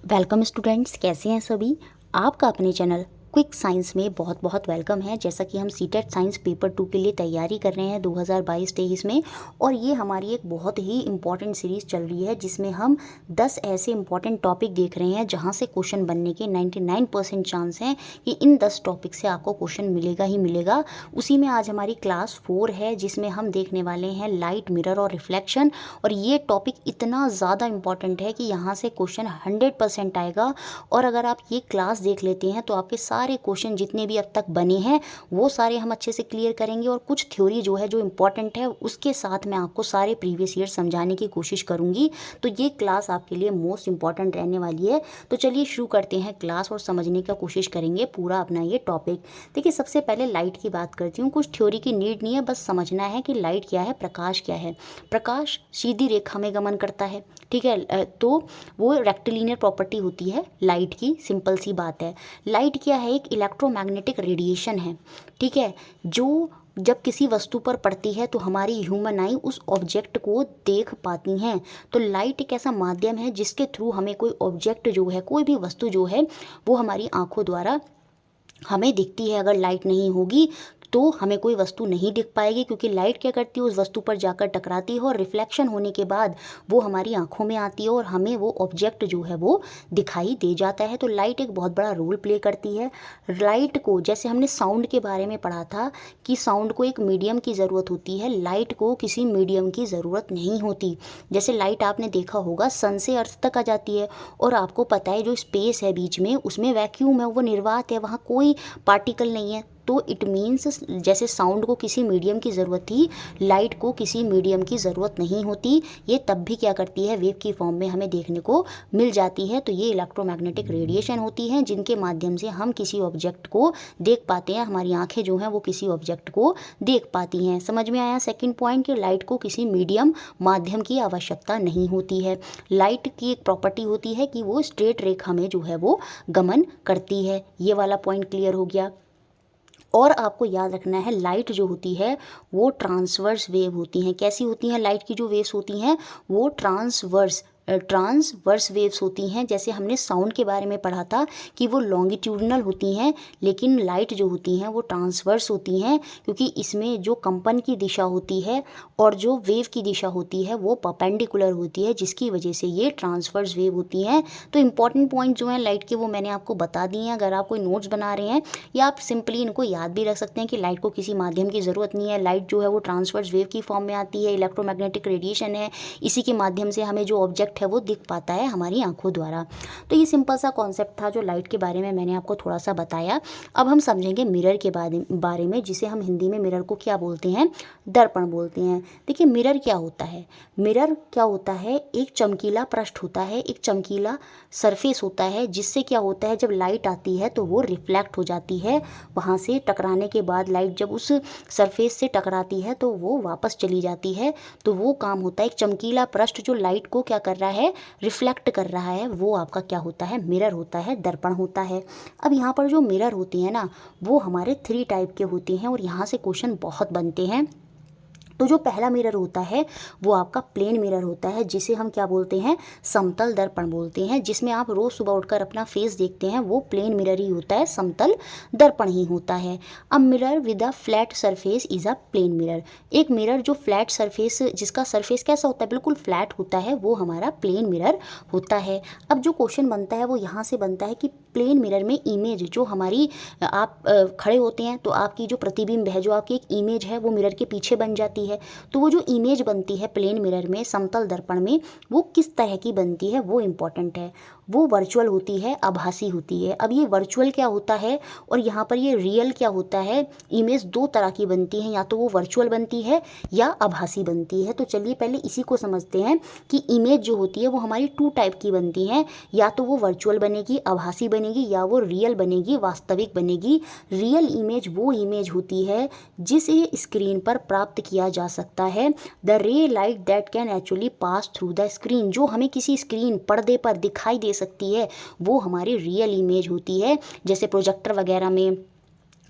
Welcome students, कैसे हैं सभी। आपका अपने चैनल क्विक साइंस में बहुत बहुत वेलकम है। जैसा कि हम सीटेट साइंस पेपर 2 के लिए तैयारी कर रहे हैं 2022-23 में, और ये हमारी एक बहुत ही इम्पॉर्टेंट सीरीज़ चल रही है जिसमें हम 10 ऐसे इम्पॉर्टेंट टॉपिक देख रहे हैं जहां से क्वेश्चन बनने के 99% चांस हैं कि इन 10 टॉपिक से आपको क्वेश्चन मिलेगा ही मिलेगा। उसी में आज हमारी क्लास 4 है जिसमें हम देखने वाले हैं लाइट, मिरर और रिफ्लेक्शन। और ये टॉपिक इतना ज़्यादा इम्पॉर्टेंट है कि यहाँ से क्वेश्चन 100% आएगा। और अगर आप ये क्लास देख लेते हैं तो आपके सारे क्वेश्चन जितने भी अब तक बने हैं वो सारे हम अच्छे से क्लियर करेंगे, और कुछ थ्योरी जो है जो इम्पॉर्टेंट है उसके साथ मैं आपको सारे प्रीवियस ईयर समझाने की कोशिश करूंगी। तो ये क्लास आपके लिए मोस्ट इंपॉर्टेंट रहने वाली है। तो चलिए शुरू करते हैं क्लास और समझने का कोशिश करेंगे पूरा अपना ये टॉपिक। देखिए, सबसे पहले लाइट की बात करती हूँ। कुछ थ्योरी की नीड नहीं है, बस समझना है कि लाइट क्या है, प्रकाश क्या है। प्रकाश सीधी रेखा में गमन करता है, ठीक है। तो वो रेक्टिलिनियर प्रॉपर्टी होती है लाइट की, सिंपल सी बात है। लाइट क्या है? एक इलेक्ट्रोमैग्नेटिक रेडिएशन है, ठीक है, जो जब किसी वस्तु पर पड़ती है तो हमारी ह्यूमन आई उस ऑब्जेक्ट को देख पाती हैं। तो लाइट एक ऐसा माध्यम है जिसके थ्रू हमें कोई ऑब्जेक्ट जो है, कोई भी वस्तु जो है, वो हमारी आंखों द्वारा हमें दिखती है। अगर लाइट नहीं होगी तो हमें कोई वस्तु नहीं दिख पाएगी, क्योंकि लाइट क्या करती है, उस वस्तु पर जाकर टकराती है और रिफ्लेक्शन होने के बाद वो हमारी आंखों में आती है और हमें वो ऑब्जेक्ट जो है वो दिखाई दे जाता है। तो लाइट एक बहुत बड़ा रोल प्ले करती है। लाइट को, जैसे हमने साउंड के बारे में पढ़ा था कि साउंड को एक मीडियम की ज़रूरत होती है, लाइट को किसी मीडियम की ज़रूरत नहीं होती। जैसे लाइट आपने देखा होगा सन से अर्थ तक आ जाती है, और आपको पता है जो स्पेस है बीच में उसमें वैक्यूम है, वो निर्वात है, वहाँ कोई पार्टिकल नहीं है। तो इट मीन्स जैसे साउंड को किसी मीडियम की ज़रूरत थी, लाइट को किसी मीडियम की ज़रूरत नहीं होती। ये तब भी क्या करती है, वेव की फॉर्म में हमें देखने को मिल जाती है। तो ये इलेक्ट्रोमैग्नेटिक रेडिएशन होती है जिनके माध्यम से हम किसी ऑब्जेक्ट को देख पाते हैं। हमारी आंखें जो हैं वो किसी ऑब्जेक्ट को देख पाती हैं। समझ में आया सेकंड पॉइंट कि लाइट को किसी मीडियम माध्यम की आवश्यकता नहीं होती है। लाइट की एक प्रॉपर्टी होती है कि वो स्ट्रेट रेखा में जो है वो गमन करती है। ये वाला पॉइंट क्लियर हो गया। और आपको याद रखना है, लाइट जो होती है वो ट्रांसवर्स वेव होती हैं। कैसी होती हैं लाइट की जो वेव्स होती हैं? वो ट्रांसवर्स वेव्स होती हैं। जैसे हमने साउंड के बारे में पढ़ा था कि वो लॉन्गिट्यूडनल होती हैं, लेकिन लाइट जो होती हैं वो ट्रांसवर्स होती हैं, क्योंकि इसमें जो कंपन की दिशा होती है और जो वेव की दिशा होती है वो परपेंडिकुलर होती है, जिसकी वजह से ये ट्रांसवर्स वेव होती हैं। तो इंपॉर्टेंट पॉइंट जो हैं लाइट के वो मैंने आपको बता दिए हैं। अगर आप कोई नोट्स बना रहे हैं या आप सिंपली इनको याद भी रख सकते हैं कि लाइट को किसी माध्यम की ज़रूरत नहीं है। लाइट जो है वो ट्रांसवर्स वेव की फॉर्म में आती है, इलेक्ट्रोमैग्नेटिक रेडिएशन है, इसी के माध्यम से हमें जो ऑब्जेक्ट है वो दिख पाता है हमारी आंखों द्वारा। तो ये सिंपल सा कॉन्सेप्ट था जो लाइट के बारे में मैंने आपको थोड़ा सा बताया। अब हम समझेंगे मिरर के बारे में, जिसे हम हिंदी में मिरर को क्या बोलते हैं? दर्पण बोलते हैं। देखिए, मिरर क्या होता है? मिरर क्या होता है? एक चमकीला पृष्ठ होता है, एक चमकीला सरफेस होता है, जिससे क्या होता है, जब लाइट आती है तो वो रिफ्लेक्ट हो जाती है। वहाँ से टकराने के बाद लाइट जब उस सरफेस से टकराती है तो वो वापस चली जाती है। तो वो काम होता है, एक चमकीला पृष्ठ जो लाइट को क्या कर रहा है, रिफ्लेक्ट कर रहा है, वो आपका क्या होता है? मिरर होता है, दर्पण होता है। अब यहाँ पर जो मिरर होती हैं ना, वो हमारे 3 टाइप के होते हैं, और यहाँ से क्वेश्चन बहुत बनते हैं। तो जो पहला मिरर होता है वो आपका प्लेन मिरर होता है, जिसे हम क्या बोलते हैं? समतल दर्पण बोलते हैं। जिसमें आप रोज़ सुबह उठकर अपना फेस देखते हैं वो प्लेन मिरर ही होता है, समतल दर्पण ही होता है। अब mirror with a flat surface is a plane mirror. एक मिरर जो फ्लैट सरफेस, जिसका सरफेस कैसा होता है, बिल्कुल फ्लैट होता है, वो हमारा प्लेन मिरर होता है। अब जो क्वेश्चन बनता है वो यहाँ से बनता है कि प्लेन मिरर में इमेज जो हमारी, आप खड़े होते हैं तो आपकी जो प्रतिबिंब है, जो आपकी एक इमेज है, वो मिरर के पीछे बन जाती है। तो वो जो इमेज बनती है प्लेन मिरर में, समतल दर्पण में, वो किस तरह की बनती है वो इम्पॉर्टेंट है। वो वर्चुअल होती है, आभासी होती है। अब ये वर्चुअल क्या होता है और यहाँ पर ये रियल क्या होता है? इमेज 2 तरह की बनती है, या तो वो वर्चुअल बनती है या आभासी बनती है। तो चलिए पहले इसी को समझते हैं कि इमेज जो होती है वो हमारी 2 टाइप की बनती हैं, या तो वो वर्चुअल बनेगी, आभासी बनेगी, या वो रियल बनेगी, वास्तविक बनेगी। रियल इमेज वो इमेज होती है जिसे स्क्रीन पर प्राप्त किया जा सकता है। The ray light that can actually pass through the screen, जो हमें किसी स्क्रीन पर्दे पर दिखाई दे सकती है, वो हमारी रियल इमेज होती है। जैसे प्रोजेक्टर वगैरह में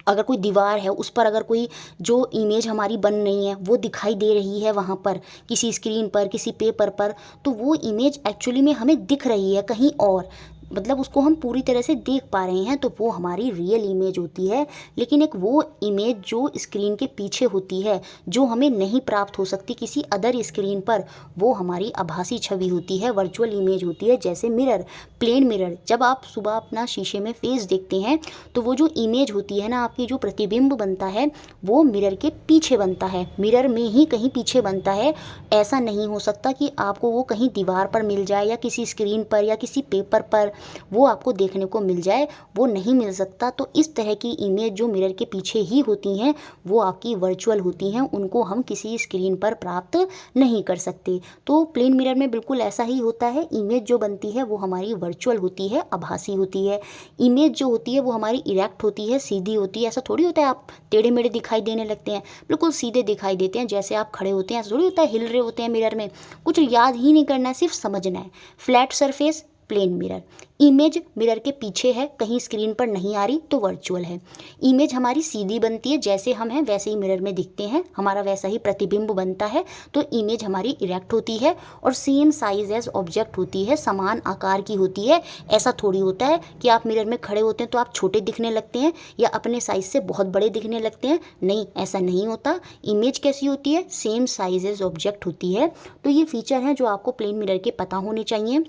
अगर कोई दीवार है, उस पर अगर कोई जो इमेज हमारी बन रही है वो दिखाई दे रही है वहाँ पर किसी स्क्रीन पर, किसी पेपर पर, तो वो इमेज एक्चुअली में हमें दिख रही है कहीं और। मतलब उसको हम पूरी तरह से देख पा रहे हैं तो वो हमारी रियल इमेज होती है। लेकिन एक वो इमेज जो स्क्रीन के पीछे होती है, जो हमें नहीं प्राप्त हो सकती किसी अदर स्क्रीन पर, वो हमारी आभासी छवि होती है, वर्चुअल इमेज होती है। जैसे मिरर, प्लेन मिरर, जब आप सुबह अपना शीशे में फेस देखते हैं तो वो जो इमेज होती है ना, आपकी जो प्रतिबिंब बनता है वो मिरर के पीछे बनता है, मिरर में ही कहीं पीछे बनता है। ऐसा नहीं हो सकता कि आपको वो कहीं दीवार पर मिल जाए या किसी स्क्रीन पर या किसी पेपर पर वो आपको देखने को मिल जाए, वो नहीं मिल सकता। तो इस तरह की इमेज जो मिरर के पीछे ही होती हैं वो आपकी वर्चुअल होती हैं, उनको हम किसी स्क्रीन पर प्राप्त नहीं कर सकते। तो प्लेन मिरर में बिल्कुल ऐसा ही होता है, इमेज जो बनती है वो हमारी वर्चुअल होती है, आभासी होती है। इमेज जो होती है वो हमारी इरेक्ट होती है, सीधी होती है। ऐसा थोड़ी होता है आप टेढ़े मेढ़े दिखाई देने लगते हैं, बिल्कुल सीधे दिखाई देते हैं, जैसे आप खड़े होते हैं। ऐसा थोड़ी होता है हिल रहे होते हैं मिरर में। कुछ याद ही नहीं करना है, सिर्फ समझना है। Flat surface, plane mirror. Image mirror के पीछे है, कहीं स्क्रीन पर नहीं आ रही तो वर्चुअल है। इमेज हमारी सीधी बनती है, जैसे हम हैं वैसे ही मिरर में दिखते हैं, हमारा वैसा ही प्रतिबिंब बनता है, तो इमेज हमारी इरेक्ट होती है और सेम साइज एज ऑब्जेक्ट होती है, समान आकार की होती है। ऐसा थोड़ी होता है कि आप मिरर में खड़े होते हैं तो आप छोटे दिखने लगते हैं या अपने साइज से बहुत बड़े दिखने लगते हैं। नहीं, ऐसा नहीं होता। इमेज कैसी होती है? सेम साइज एज ऑब्जेक्ट होती है। तो ये फीचर हैं जो आपको प्लेन मिरर के पता होने चाहिए,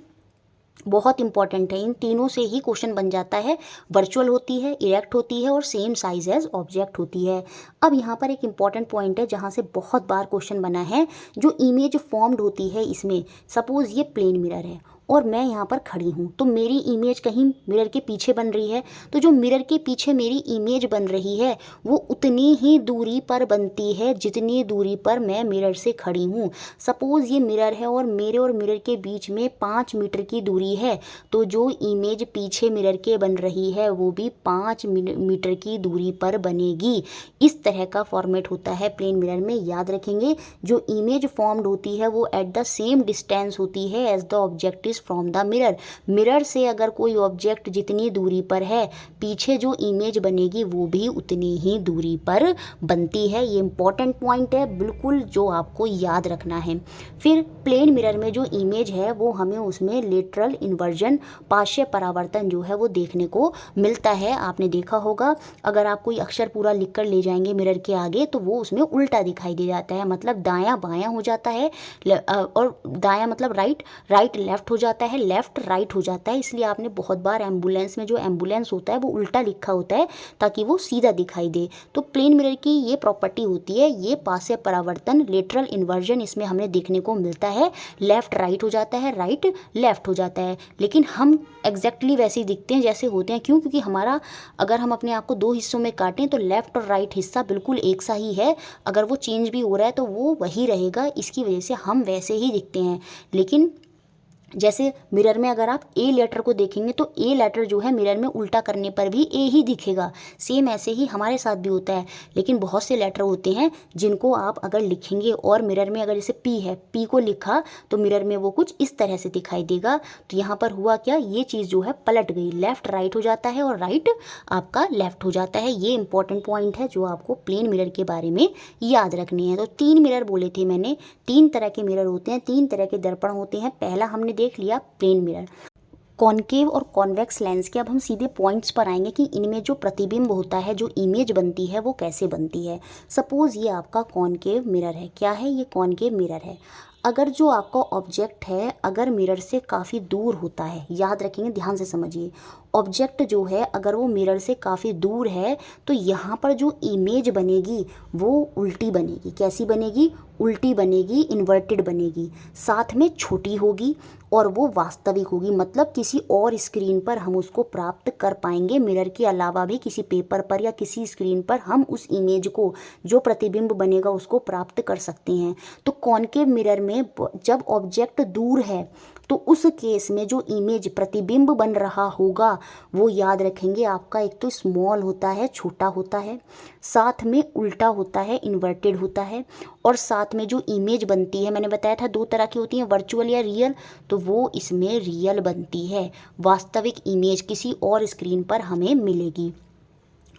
बहुत इंपॉर्टेंट है। इन तीनों से ही क्वेश्चन बन जाता है, वर्चुअल होती है, इरेक्ट होती है और सेम साइज एज ऑब्जेक्ट होती है। अब यहाँ पर एक इंपॉर्टेंट पॉइंट है जहाँ से बहुत बार क्वेश्चन बना है, जो इमेज फॉर्म्ड होती है इसमें। सपोज ये प्लेन मिरर है और मैं यहाँ पर खड़ी हूँ, तो मेरी इमेज कहीं मिरर के पीछे बन रही है, तो जो मिरर के पीछे मेरी इमेज बन रही है वो उतनी ही दूरी पर बनती है जितनी दूरी पर मैं मिरर से खड़ी हूँ। सपोज़ ये मिरर है और मिरर के बीच में 5 मीटर की दूरी है, तो जो इमेज पीछे मिरर के बन रही है वो भी 5 मीटर की दूरी पर बनेगी। इस तरह का फॉर्मेट होता है प्लेन मिरर में, याद रखेंगे। जो इमेज फॉर्म्ड होती है वो एट द सेम डिस्टेंस होती है as the object is from the mirror. Mirror से अगर कोई ऑब्जेक्ट जितनी दूरी पर है, पीछे जो इमेज बनेगी वो भी उतनी ही दूरी पर बनती है। ये इंपॉर्टेंट पॉइंट है बिल्कुल, जो आपको याद रखना है। फिर प्लेन मिरर में जो इमेज है वो हमें उसमें लेटरल इन्वर्जन, पार्श्व परावर्तन जो है वो देखने को मिलता है। आपने देखा होगा, अगर आप कोई अक्षर पूरा लिख कर ले जाएंगे मिरर के आगे तो वो उसमें उल्टा दिखाई दे जाता है, मतलब दायां बायां हो जाता है, और दायां मतलब राइट, राइट लेफ्ट हो जाता है, लेफ्ट राइट हो जाता है। इसलिए आपने बहुत बार एम्बुलेंस में जो एम्बुलेंस होता है वो उल्टा लिखा होता है ताकि वो सीधा दिखाई दे। तो प्लेन मिरर की ये प्रॉपर्टी होती है, ये पार्श्व परावर्तन, लेटरल इन्वर्जन इसमें हमें देखने को मिलता है। लेफ्ट राइट हो जाता है, राइट लेफ्ट हो जाता है, लेकिन हम एग्जैक्टली वैसे ही दिखते हैं जैसे होते हैं। क्यों? क्योंकि हमारा, अगर हम अपने आप को दो हिस्सों में काटें तो लेफ्ट और राइट हिस्सा बिल्कुल एक सा ही है। अगर वो चेंज भी हो रहा है तो वो वही रहेगा, इसकी वजह से हम वैसे ही दिखते हैं। लेकिन जैसे मिरर में अगर आप ए लेटर को देखेंगे तो ए लेटर जो है मिरर में उल्टा करने पर भी ए ही दिखेगा। सेम ऐसे ही हमारे साथ भी होता है। लेकिन बहुत से लेटर होते हैं जिनको आप अगर लिखेंगे और मिरर में, अगर जैसे पी है, पी को लिखा तो मिरर में वो कुछ इस तरह से दिखाई देगा। तो यहाँ पर हुआ क्या, ये चीज़ जो है पलट गई, लेफ्ट राइट हो जाता है और राइट आपका लेफ्ट हो जाता है। ये इंपॉर्टेंट पॉइंट है जो आपको प्लेन मिरर के बारे में याद रखनी है। तो 3 मिरर बोले थे मैंने, 3 तरह के मिरर होते हैं, 3 तरह के दर्पण होते हैं। पहला हमने देख लिया प्लेन मिरर। कॉनकेव और कॉन्वेक्स लेंस के अब हम सीधे पॉइंट्स पर आएंगे कि इनमें जो प्रतिबिंब होता है, जो इमेज बनती है वो कैसे बनती है। सपोज ये आपका कॉनकेव मिरर है। क्या है ये? कॉनकेव मिरर है। अगर जो आपका ऑब्जेक्ट है अगर मिरर से काफ़ी दूर होता है, याद रखेंगे, ध्यान से समझिए, ऑब्जेक्ट जो है अगर वो मिरर से काफ़ी दूर है तो यहाँ पर जो इमेज बनेगी वो उल्टी बनेगी। कैसी बनेगी? उल्टी बनेगी, इन्वर्टेड बनेगी, साथ में छोटी होगी और वो वास्तविक होगी। मतलब किसी और स्क्रीन पर हम उसको प्राप्त कर पाएंगे, मिरर के अलावा भी किसी पेपर पर या किसी स्क्रीन पर हम उस इमेज को, जो प्रतिबिंब बनेगा, उसको प्राप्त कर सकते हैं। तो कॉनकेव मिरर में जब ऑब्जेक्ट दूर है तो उस केस में जो इमेज, प्रतिबिंब बन रहा होगा वो, याद रखेंगे, आपका एक तो स्मॉल होता है, छोटा होता है, साथ में उल्टा होता है, इन्वर्टेड होता है, और साथ में जो इमेज बनती है, मैंने बताया था 2 तरह की होती हैं, वर्चुअल या रियल, तो वो इसमें रियल बनती है। वास्तविक इमेज किसी और स्क्रीन पर हमें मिलेगी।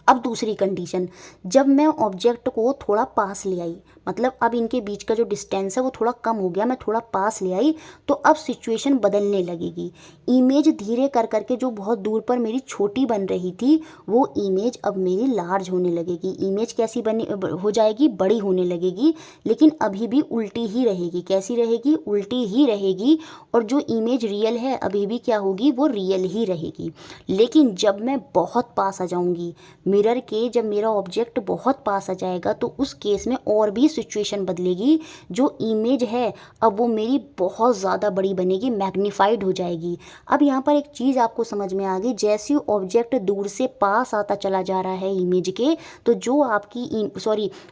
अब दूसरी कंडीशन, जब मैं ऑब्जेक्ट को थोड़ा पास ले आई, मतलब अब इनके बीच का जो डिस्टेंस है वो थोड़ा कम हो गया, मैं थोड़ा पास ले आई तो अब सिचुएशन बदलने लगेगी। इमेज धीरे कर करके जो बहुत दूर पर मेरी छोटी बन रही थी वो इमेज अब मेरी लार्ज होने लगेगी। इमेज कैसी बनी हो जाएगी, बड़ी होने लगेगी, लेकिन अभी भी उल्टी ही रहेगी। कैसी रहेगी, उल्टी ही रहेगी। और जो इमेज रियल है अभी भी क्या होगी, वो रियल ही रहेगी। लेकिन जब मैं बहुत पास आ जाऊंगी मिरर के, जब मेरा ऑब्जेक्ट बहुत पास आ जाएगा तो उस केस में और भी सिचुएशन बदलेगी। जो इमेज है अब वो मेरी बहुत ज़्यादा बड़ी बनेगी, मैग्नीफाइड हो जाएगी। अब यहाँ पर एक चीज़ आपको समझ में आ गई, जैसे ऑब्जेक्ट दूर से पास आता चला जा रहा है इमेज के, तो जो आपकी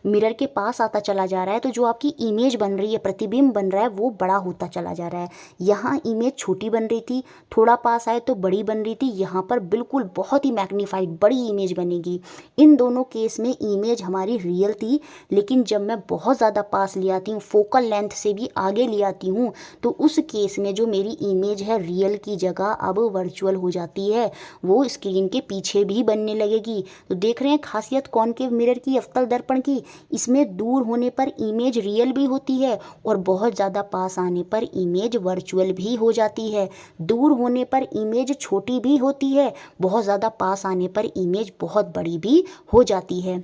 मिरर के पास आता चला जा रहा है, तो जो आपकी इमेज बन रही है, प्रतिबिंब बन रहा है, वो बड़ा होता चला जा रहा है। यहाँ इमेज छोटी बन रही थी, थोड़ा पास आए तो बड़ी बन रही थी, यहाँ पर बिल्कुल बहुत ही मैग्नीफाइड बड़ी इमेज बनेगी। इन दोनों केस में इमेज हमारी रियल थी, लेकिन जब मैं बहुत ज़्यादा पास ले आती हूँ, फोकल लेंथ से भी आगे ले आती हूँ, तो उस केस में जो मेरी इमेज है रियल की जगह अब वर्चुअल हो जाती है, वो स्क्रीन के पीछे भी बनने लगेगी। तो देख रहे हैं खासियत कॉनकेव मिरर की, अवतल दर्पण की। इसमें दूर होने पर इमेज रियल भी होती है और बहुत ज़्यादा पास आने पर इमेज वर्चुअल भी हो जाती है। दूर होने पर इमेज छोटी भी होती है, बहुत ज़्यादा पास आने पर इमेज बहुत बड़ी भी हो जाती है।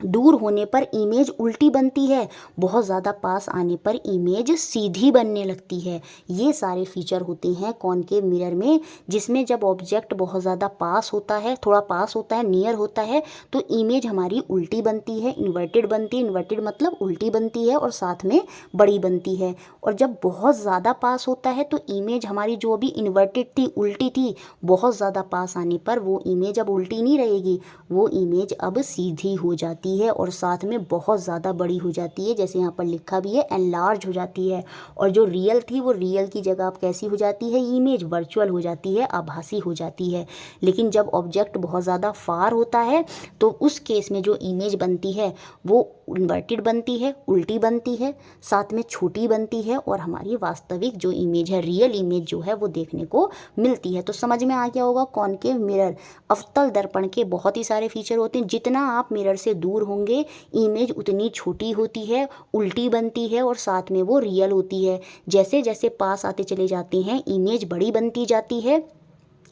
दूर होने पर इमेज उल्टी बनती है, बहुत ज़्यादा पास आने पर इमेज सीधी बनने लगती है। ये सारे फीचर होते हैं कॉनकेव मिरर में, जिसमें जब ऑब्जेक्ट बहुत ज़्यादा पास होता है, थोड़ा पास होता है, नियर होता है, तो इमेज हमारी उल्टी बनती है, इन्वर्टेड बनती है। इन्वर्टेड मतलब उल्टी बनती है और साथ में बड़ी बनती है। और जब बहुत ज़्यादा पास होता है तो इमेज हमारी जो अभी इन्वर्टेड थी, उल्टी थी, बहुत ज़्यादा पास आने पर वो इमेज अब उल्टी नहीं रहेगी, वो इमेज अब सीधी हो जाती है और साथ में बहुत ज़्यादा बड़ी हो जाती है। जैसे यहाँ पर लिखा भी है, एनलार्ज हो जाती है। और जो रियल थी वो रियल की जगह अब कैसी हो जाती है, इमेज वर्चुअल हो जाती है, आभासी हो जाती है। लेकिन जब ऑब्जेक्ट बहुत ज़्यादा फार होता है तो उस केस में जो इमेज बनती है वो इन्वर्टेड बनती है, उल्टी बनती है, साथ में छोटी बनती है और हमारी वास्तविक जो इमेज है, रियल इमेज जो है, वो देखने को मिलती है। तो समझ में आ गया होगा कॉनकेव मिरर, अवतल दर्पण के बहुत ही सारे फीचर होते हैं। जितना आप मिरर से दूर होंगे इमेज उतनी छोटी होती है, उल्टी बनती है और साथ में वो रियल होती है। जैसे जैसे पास आते चले जाते हैं इमेज बड़ी बनती जाती है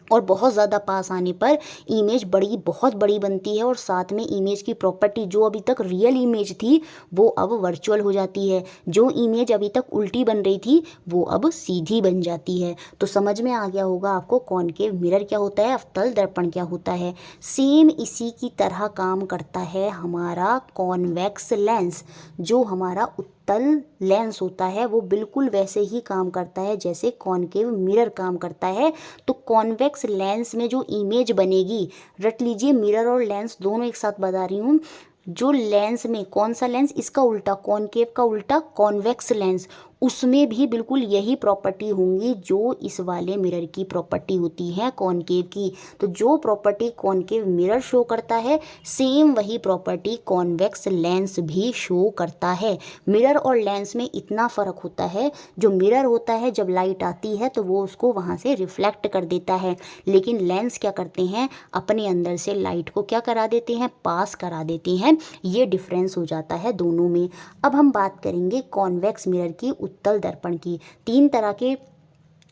और बहुत ज़्यादा पास आने पर इमेज बहुत बड़ी बनती है और साथ में इमेज की प्रॉपर्टी जो अभी तक रियल इमेज थी वो अब वर्चुअल हो जाती है। जो इमेज अभी तक उल्टी बन रही थी वो अब सीधी बन जाती है। तो समझ में आ गया होगा आपको कॉनकेव मिरर क्या होता है, अवतल दर्पण क्या होता है। सेम इसी की तरह काम करता है हमारा कॉन्वेक्स लेंस। जो हमारा उत्तल लेंस होता है वो बिल्कुल वैसे ही काम करता है जैसे कॉनकेव मिरर काम करता है। तो कॉन्वेक्स लेंस में जो इमेज बनेगी, रट लीजिए, मिरर और लेंस दोनों एक साथ बता रही हूँ। जो लेंस में, कौन सा लेंस, इसका उल्टा, कॉनकेव का उल्टा कॉन्वेक्स लेंस, उसमें भी बिल्कुल यही प्रॉपर्टी होंगी जो इस वाले मिरर की प्रॉपर्टी होती है कॉनकेव की। तो जो प्रॉपर्टी कॉनकेव मिरर शो करता है सेम वही प्रॉपर्टी कॉन्वेक्स लेंस भी शो करता है। मिरर और लेंस में इतना फ़र्क होता है, जो मिरर होता है जब लाइट आती है तो वो उसको वहाँ से रिफ्लेक्ट कर देता है, लेकिन लेंस क्या करते हैं, अपने अंदर से लाइट को क्या करा देते हैं, पास करा देते हैं। ये डिफरेंस हो जाता है दोनों में। अब हम बात करेंगे कॉन्वेक्स मिरर की, उत्तल दर्पण की। 3 तरह के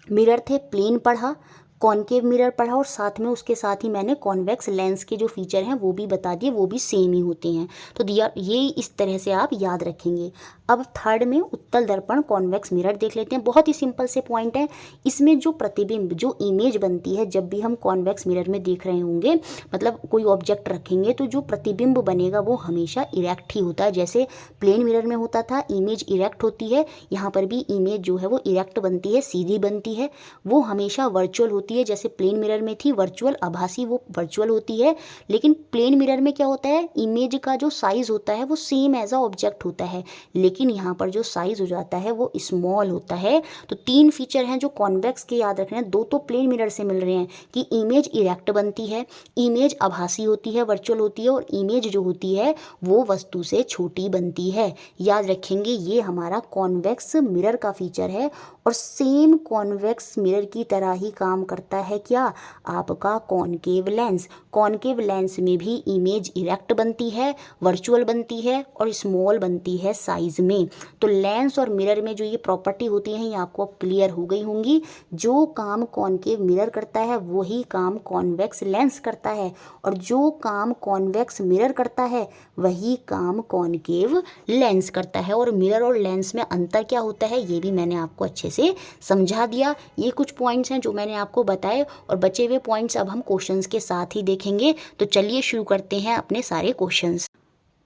मिरर थे, प्लेन पढ़ा, कॉनकेव मिरर पढ़ा और साथ में उसके साथ ही मैंने कॉन्वेक्स लेंस के जो फीचर हैं वो भी बता दिए, वो भी सेम ही होते हैं। तो दिया ये इस तरह से आप याद रखेंगे। अब थर्ड में उत्तल दर्पण कॉन्वेक्स मिरर देख लेते हैं। बहुत ही सिंपल से पॉइंट है। इसमें जो प्रतिबिंब, जो इमेज बनती है, जब भी हम कॉन्वेक्स मिरर में देख रहे होंगे, मतलब कोई ऑब्जेक्ट रखेंगे तो जो प्रतिबिंब बनेगा वो हमेशा इरेक्ट ही होता है। जैसे प्लेन मिरर में होता था, इमेज इरेक्ट होती है, यहाँ पर भी इमेज जो है वो इरेक्ट बनती है, सीधी बनती है, वो हमेशा वर्चुअल होती है। जैसे प्लेन मिरर में थी वर्चुअल, आभासी, वो वर्चुअल होती है। लेकिन प्लेन मिरर में क्या होता है, इमेज का जो साइज होता है वो सेम एज अ ऑब्जेक्ट होता है, लेकिन यहाँ पर जो साइज हो जाता है वो स्मॉल होता है। तो 3 फीचर हैं जो कॉन्वेक्स के याद रखने हैं। 2 तो प्लेन मिरर से मिल रहे हैं कि इमेज इरेक्ट बनती है, इमेज आभासी होती है, वर्चुअल होती है, और इमेज जो होती है वो वस्तु से छोटी बनती है। याद रखेंगे ये हमारा कॉन्वेक्स मिरर का फीचर है और सेम कॉन्वेक्स मिरर की तरह ही काम करता है क्या, आपका कॉनकेव लेंस। कॉनकेव लेंस में भी इमेज इरेक्ट बनती है, वर्चुअल बनती है और स्मॉल बनती है साइज में। तो लेंस और मिरर में जो ये प्रॉपर्टी होती है ये आपको अब क्लियर हो गई होंगी। जो काम कॉनकेव मिरर करता है वही काम कॉन्वेक्स लेंस करता है, और जो काम कॉन्वेक्स मिरर करता है वही काम कॉनकेव लेंस करता है। और मिरर और लेंस में अंतर क्या होता है ये भी मैंने आपको अच्छे से समझा दिया। ये कुछ पॉइंट्स हैं जो मैंने आपको बताए, और बचे हुए पॉइंट्स अब हम क्वेश्चंस के साथ ही देखेंगे। तो चलिए शुरू करते हैं अपने सारे क्वेश्चंस।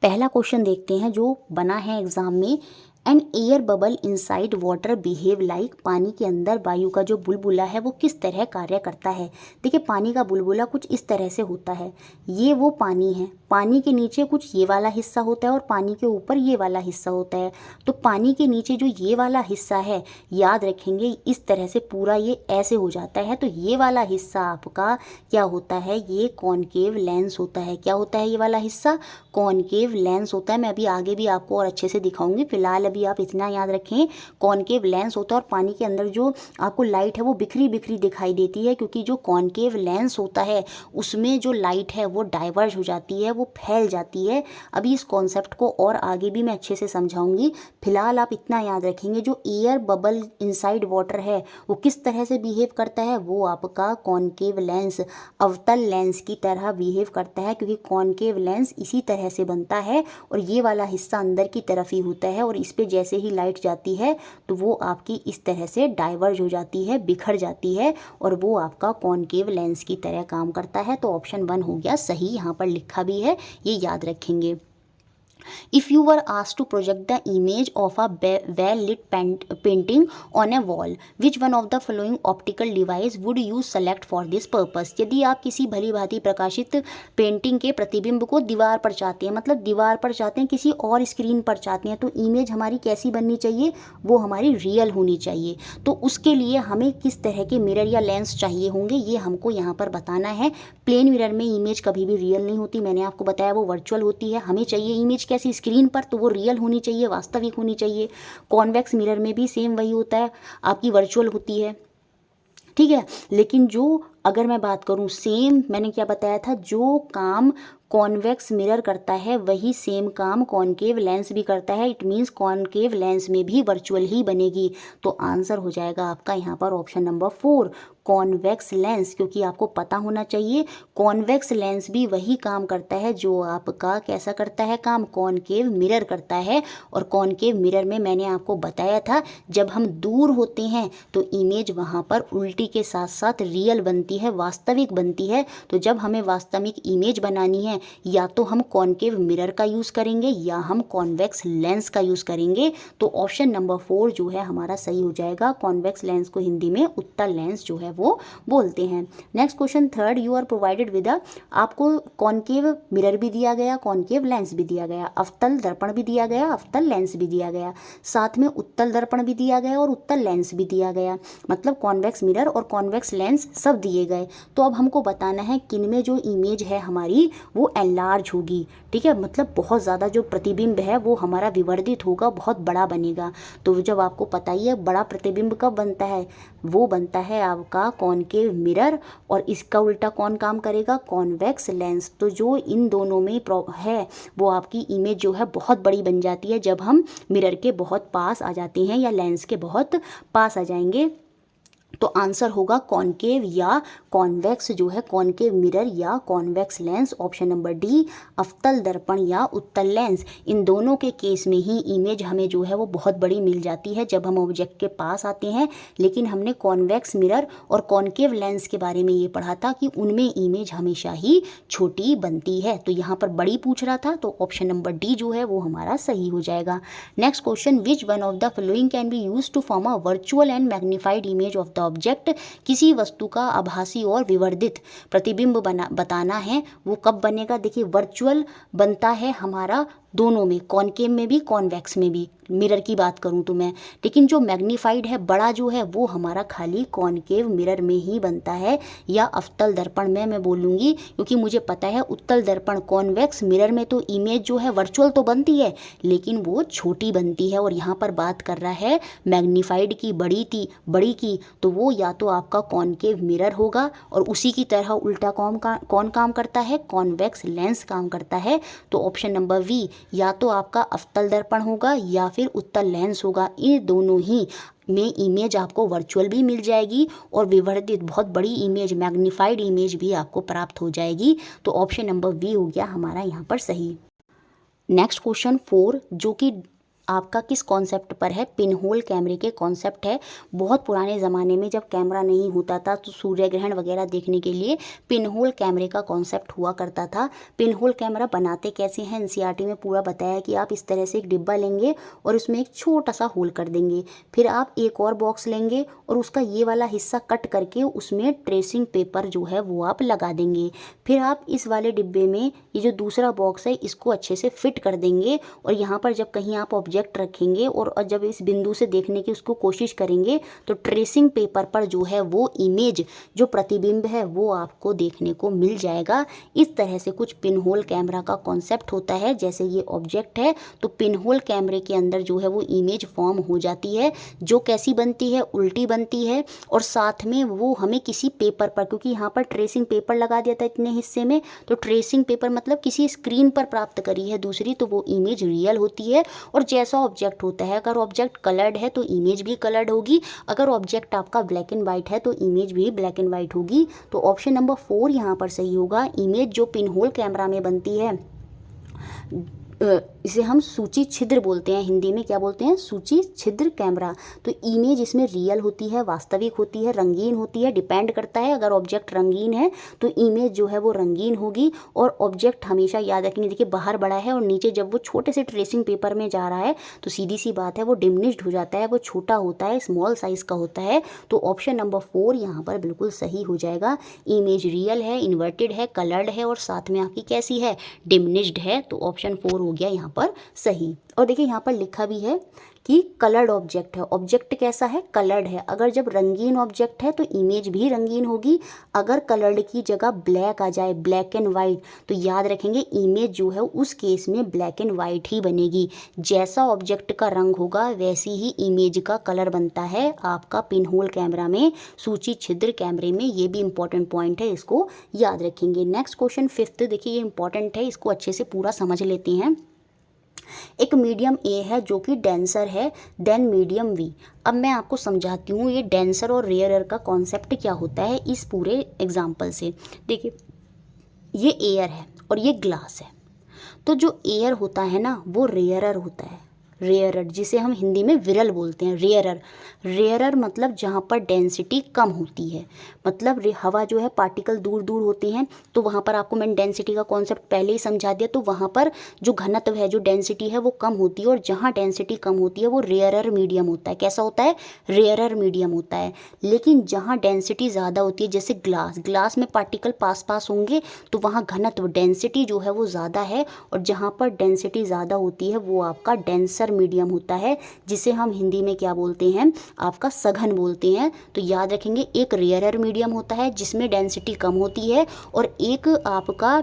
पहला क्वेश्चन देखते हैं जो बना है एग्जाम में। An air bubble inside water behave like. पानी के अंदर वायु का जो बुलबुला है वो किस तरह कार्य करता है। देखिए पानी का बुलबुला कुछ इस तरह से होता है, ये वो पानी है, पानी के नीचे कुछ ये वाला हिस्सा होता है और पानी के ऊपर ये वाला हिस्सा होता है। तो पानी के नीचे जो ये वाला हिस्सा है, याद रखेंगे इस तरह से पूरा ये ऐसे हो जाता है। तो ये वाला हिस्सा आपका क्या होता है, ये कॉनकेव लेंस होता है। क्या होता है ये वाला हिस्सा, कॉनकेव लेंस होता है। मैं अभी आगे भी आपको और अच्छे से दिखाऊंगी, फिलहाल अभी आप इतना याद रखें कॉनकेव लेंस होता है। और पानी के अंदर जो आपको लाइट है वो बिखरी बिखरी दिखाई देती है, क्योंकि जो कॉनकेव लेंस होता है उसमें जो लाइट है वो डाइवर्ज हो जाती है, वो फैल जाती है। अभी इस कॉन्सेप्ट को और आगे भी मैं अच्छे से समझाऊंगी, फिलहाल आप इतना याद रखेंगे जो एयर बबल इनसाइड वाटर है वो किस तरह से बिहेव करता है, वो आपका कॉनकेव लेंस अवतल लेंस की तरह बिहेव करता है, क्योंकि कॉनकेव लेंस इसी तरह से बनता है और ये वाला हिस्सा अंदर की तरफ ही होता है, और इस पे जैसे ही लाइट जाती है तो वो आपकी इस तरह से डाइवर्ज हो जाती है, बिखर जाती है, और वो आपका कॉनकेव लेंस की तरह काम करता है। तो ऑप्शन 1 हो गया सही, यहाँ पर लिखा भी है, ये याद रखेंगे। If you were asked to project the image of a well-lit painting on a wall, which one of the following optical device would you select for this purpose? यदि आप किसी भली भांति प्रकाशित पेंटिंग के प्रतिबिंब को दीवार पर चाहते हैं, मतलब दीवार पर चाहते हैं, किसी और स्क्रीन पर चाहते हैं, तो इमेज हमारी कैसी बननी चाहिए, वो हमारी रियल होनी चाहिए। तो उसके लिए हमें किस तरह के मिरर या लेंस चाहिए होंगे ये हमको यहाँ पर बताना है। प्लेन मिरर में इमेज कभी भी रियल नहीं होती, मैंने आपको बताया वो वर्चुअल होती है। हमें चाहिए इमेज कैसी, स्क्रीन पर, तो वो रियल होनी चाहिए, वास्तविक होनी चाहिए। कॉन्वेक्स मिरर में भी सेम वही होता है, आपकी वर्चुअल होती है, ठीक है। लेकिन जो अगर मैं बात करूं सेम, मैंने क्या बताया था, जो काम कॉन्वेक्स मिरर करता है वही सेम काम कॉनकेव लेंस भी करता है। इट मीन्स कॉनकेव लेंस में भी वर्चुअल ही बनेगी। तो आंसर हो जाएगा आपका यहाँ पर ऑप्शन नंबर 4 कॉन्वेक्स लेंस, क्योंकि आपको पता होना चाहिए कॉन्वेक्स लेंस भी वही काम करता है जो आपका कैसा करता है काम, कॉनकेव मिरर करता है। और कॉनकेव मिरर में मैंने आपको बताया था जब हम दूर होते हैं तो इमेज वहाँ पर उल्टी के साथ साथ रियल बनती है, वास्तविक बनती है। तो जब हमें वास्तविक इमेज बनानी है या तो हम कॉनकेव मिरर का यूज़ करेंगे या हम कॉन्वेक्स लेंस का यूज़ करेंगे। तो ऑप्शन नंबर 4 जो है हमारा सही हो जाएगा। कॉन्वेक्स लेंस को हिंदी में उत्तल लेंस जो है वो बोलते हैं। Next question 3, you are provided with आपको कॉनकेव मिरर भी दिया गया, कॉनकेव लेंस भी दिया गया, अवतल दर्पण भी दिया गया, अवतल लेंस भी दिया गया, साथ में उत्तल दर्पण भी दिया गया और उत्तल लेंस भी दिया गया, मतलब कॉन्वेक्स मिरर और कॉन्वेक्स लेंस सब दिए गए। तो अब हमको बताना है किन में जो इमेज है हमारी वो एनलार्ज होगी, ठीक है, मतलब बहुत ज़्यादा जो प्रतिबिंब है वो हमारा विवर्धित होगा, बहुत बड़ा बनेगा। तो जब आपको पता ही है बड़ा प्रतिबिंब कब बनता है, वो बनता है आपका कॉनकेव मिरर, और इसका उल्टा कौन काम करेगा, कॉन्वेक्स लेंस। तो जो इन दोनों में है वो आपकी इमेज जो है बहुत बड़ी बन जाती है जब हम मिरर के बहुत पास आ जाते हैं या लेंस के बहुत पास आ जाएंगे। तो आंसर होगा कॉनकेव या कॉन्वेक्स जो है, कॉनकेव मिरर या convex lens. Option number D अवतल दर्पण या उत्तल लेंस, इन दोनों के केस में ही इमेज हमें जो है वो बहुत बड़ी मिल जाती है जब हम ऑब्जेक्ट के पास आते हैं। लेकिन हमने कॉन्वेक्स मिरर और कॉनकेव लेंस के बारे में ये पढ़ा था कि उनमें इमेज हमेशा ही छोटी बनती है। तो यहाँ पर बड़ी पूछ रहा था, तो ऑप्शन नंबर डी जो है वो हमारा सही हो जाएगा। Next question, which one of the following can be use to form a virtual and magnified image of the object. किसी वस्तु का आभासी और विवर्धित प्रतिबिंब बताना है, वो कब बनेगा। देखिए वर्चुअल बनता है हमारा दोनों में, कॉनकेव में भी कॉन्वेक्स में भी, मिरर की बात करूं तो मैं। लेकिन जो मैग्नीफाइड है, बड़ा जो है, वो हमारा खाली कॉनकेव मिरर में ही बनता है, या अवतल दर्पण में मैं बोलूँगी, क्योंकि मुझे पता है उत्तल दर्पण कॉन्वेक्स मिरर में तो इमेज जो है वर्चुअल तो बनती है लेकिन वो छोटी बनती है। और यहाँ पर बात कर रहा है मैग्नीफाइड की, बड़ी की, तो वो या तो आपका कॉनकेव मिरर होगा, और उसी की तरह उल्टा कौन काम करता है, कॉन्वेक्स लेंस काम करता है। तो ऑप्शन नंबर वी, या तो आपका अवतल दर्पण होगा या फिर उत्तल लेंस होगा। ये दोनों ही में इमेज आपको वर्चुअल भी मिल जाएगी और विवर्धित बहुत बड़ी इमेज, मैग्नीफाइड इमेज भी आपको प्राप्त हो जाएगी। तो ऑप्शन नंबर वी हो गया हमारा यहाँ पर सही। नेक्स्ट क्वेश्चन 4, जो कि आपका किस कॉन्सेप्ट पर है, पिन होल कैमरे के कॉन्सेप्ट है। बहुत पुराने ज़माने में जब कैमरा नहीं होता था तो सूर्य ग्रहण वगैरह देखने के लिए पिन होल कैमरे का कॉन्सेप्ट हुआ करता था। पिन होल कैमरा बनाते कैसे हैं, एनसीईआरटी में पूरा बताया कि आप इस तरह से एक डिब्बा लेंगे और उसमें एक छोटा सा होल कर देंगे, फिर आप एक और बॉक्स लेंगे और उसका ये वाला हिस्सा कट करके उसमें ट्रेसिंग पेपर जो है वो आप लगा देंगे। फिर आप इस वाले डिब्बे में ये जो दूसरा बॉक्स है इसको अच्छे से फिट कर देंगे, और यहाँ पर जब कहीं आप ऑब्जेक्ट रखेंगे और जब इस बिंदु से देखने की उसको कोशिश करेंगे तो ट्रेसिंग पेपर पर जो है वो इमेज, जो प्रतिबिंब है वो आपको देखने को मिल जाएगा। इस तरह से कुछ पिन होल कैमरा का कॉन्सेप्ट होता है। जैसे ये ऑब्जेक्ट है तो पिन होल कैमरे के अंदर जो है वो इमेज फॉर्म हो जाती है, जो कैसी बनती है, उल्टी बनती है, और साथ में वो हमें किसी पेपर पर, क्योंकि यहाँ पर ट्रेसिंग पेपर लगा दिया था इतने हिस्से में, तो ट्रेसिंग पेपर मतलब किसी स्क्रीन पर प्राप्त करी है दूसरी, तो वो इमेज रियल होती है। और जैसा ऑब्जेक्ट होता है, अगर ऑब्जेक्ट कलर्ड है तो इमेज भी कलर्ड होगी, अगर ऑब्जेक्ट आपका ब्लैक एंड वाइट है तो इमेज भी ब्लैक एंड वाइट होगी। तो ऑप्शन नंबर 4 यहाँ पर सही होगा। इमेज जो पिन होल कैमरा में बनती है, इसे हम सूची छिद्र बोलते हैं, हिंदी में क्या बोलते हैं, सूची छिद्र कैमरा। तो इमेज इसमें रियल होती है, वास्तविक होती है, रंगीन होती है, डिपेंड करता है। अगर ऑब्जेक्ट रंगीन है तो इमेज जो है वो रंगीन होगी, और ऑब्जेक्ट हमेशा याद रखेंगे, देखिए बाहर बड़ा है और नीचे जब वो छोटे से ट्रेसिंग पेपर में जा रहा है तो सीधी सी बात है वो डिमिनिश्ड हो जाता है, वो छोटा होता है, स्मॉल साइज़ का होता है। तो ऑप्शन नंबर 4 यहाँ पर बिल्कुल सही हो जाएगा। इमेज रियल है, इन्वर्टेड है, कलर्ड है और साथ में आपकी कैसी है, डिमिनिश्ड है। तो ऑप्शन 4 हो गया यहाँ पर सही। और देखिए यहाँ पर लिखा भी है कि कलर्ड ऑब्जेक्ट है, ऑब्जेक्ट कैसा है, कलर्ड है। अगर जब रंगीन ऑब्जेक्ट है तो इमेज भी रंगीन होगी, अगर कलर्ड की जगह ब्लैक आ जाए, ब्लैक एंड वाइट, तो याद रखेंगे इमेज जो है उस केस में ब्लैक एंड वाइट ही बनेगी। जैसा ऑब्जेक्ट का रंग होगा वैसी ही इमेज का कलर बनता है आपका पिन होल कैमरा में, सूची छिद्र कैमरे में। ये भी इंपॉर्टेंट पॉइंट है, इसको याद रखेंगे। नेक्स्ट क्वेश्चन 5, देखिए ये इंपॉर्टेंट है, इसको अच्छे से पूरा समझ लेते हैं। एक मीडियम ए है जो कि डेंसर है, देन मीडियम वी। अब मैं आपको समझाती हूँ ये डेंसर और रेयरर का कॉन्सेप्ट क्या होता है इस पूरे एग्जाम्पल से। देखिए ये एयर है और ये ग्लास है, तो जो एयर होता है ना वो रेयरर होता है, रेयरर, जिसे हम हिंदी में विरल बोलते हैं, रेयरर। रेयरर मतलब जहाँ पर डेंसिटी कम होती है, मतलब हवा जो है पार्टिकल दूर दूर होते हैं, तो वहाँ पर आपको मैंने डेंसिटी का कॉन्सेप्ट पहले ही समझा दिया। तो वहाँ पर जो घनत्व है, जो डेंसिटी है वो कम होती है, और जहाँ डेंसिटी कम होती है वो रेयरर मीडियम होता है। कैसा होता है, रेयरर मीडियम होता है। लेकिन जहाँ डेंसिटी ज़्यादा होती है, जैसे ग्लास में पार्टिकल पास पास होंगे तो वहाँ घनत्व, डेंसिटी जो है वो ज़्यादा है, और जहाँ पर डेंसिटी ज़्यादा होती है वो आपका डेंसर मीडियम होता है, जिसे हम हिंदी में क्या बोलते हैं, आपका सघन बोलते हैं। तो याद रखेंगे एक रेयरर मीडियम होता है जिसमें डेंसिटी कम होती है, और एक आपका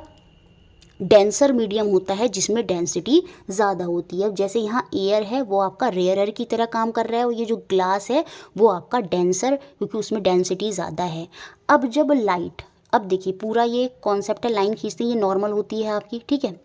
डेंसर मीडियम होता है जिसमें डेंसिटी ज़्यादा होती है। जैसे यहाँ एयर है वो आपका रेयरर की तरह काम कर रहा है, और ये जो ग्लास है वो आपका डेंसर, क्योंकि उसमें डेंसिटी ज़्यादा है। अब जब लाइट, अब देखिए पूरा ये कॉन्सेप्ट है, लाइन खींचते हैं, ये नॉर्मल होती है आपकी, ठीक है।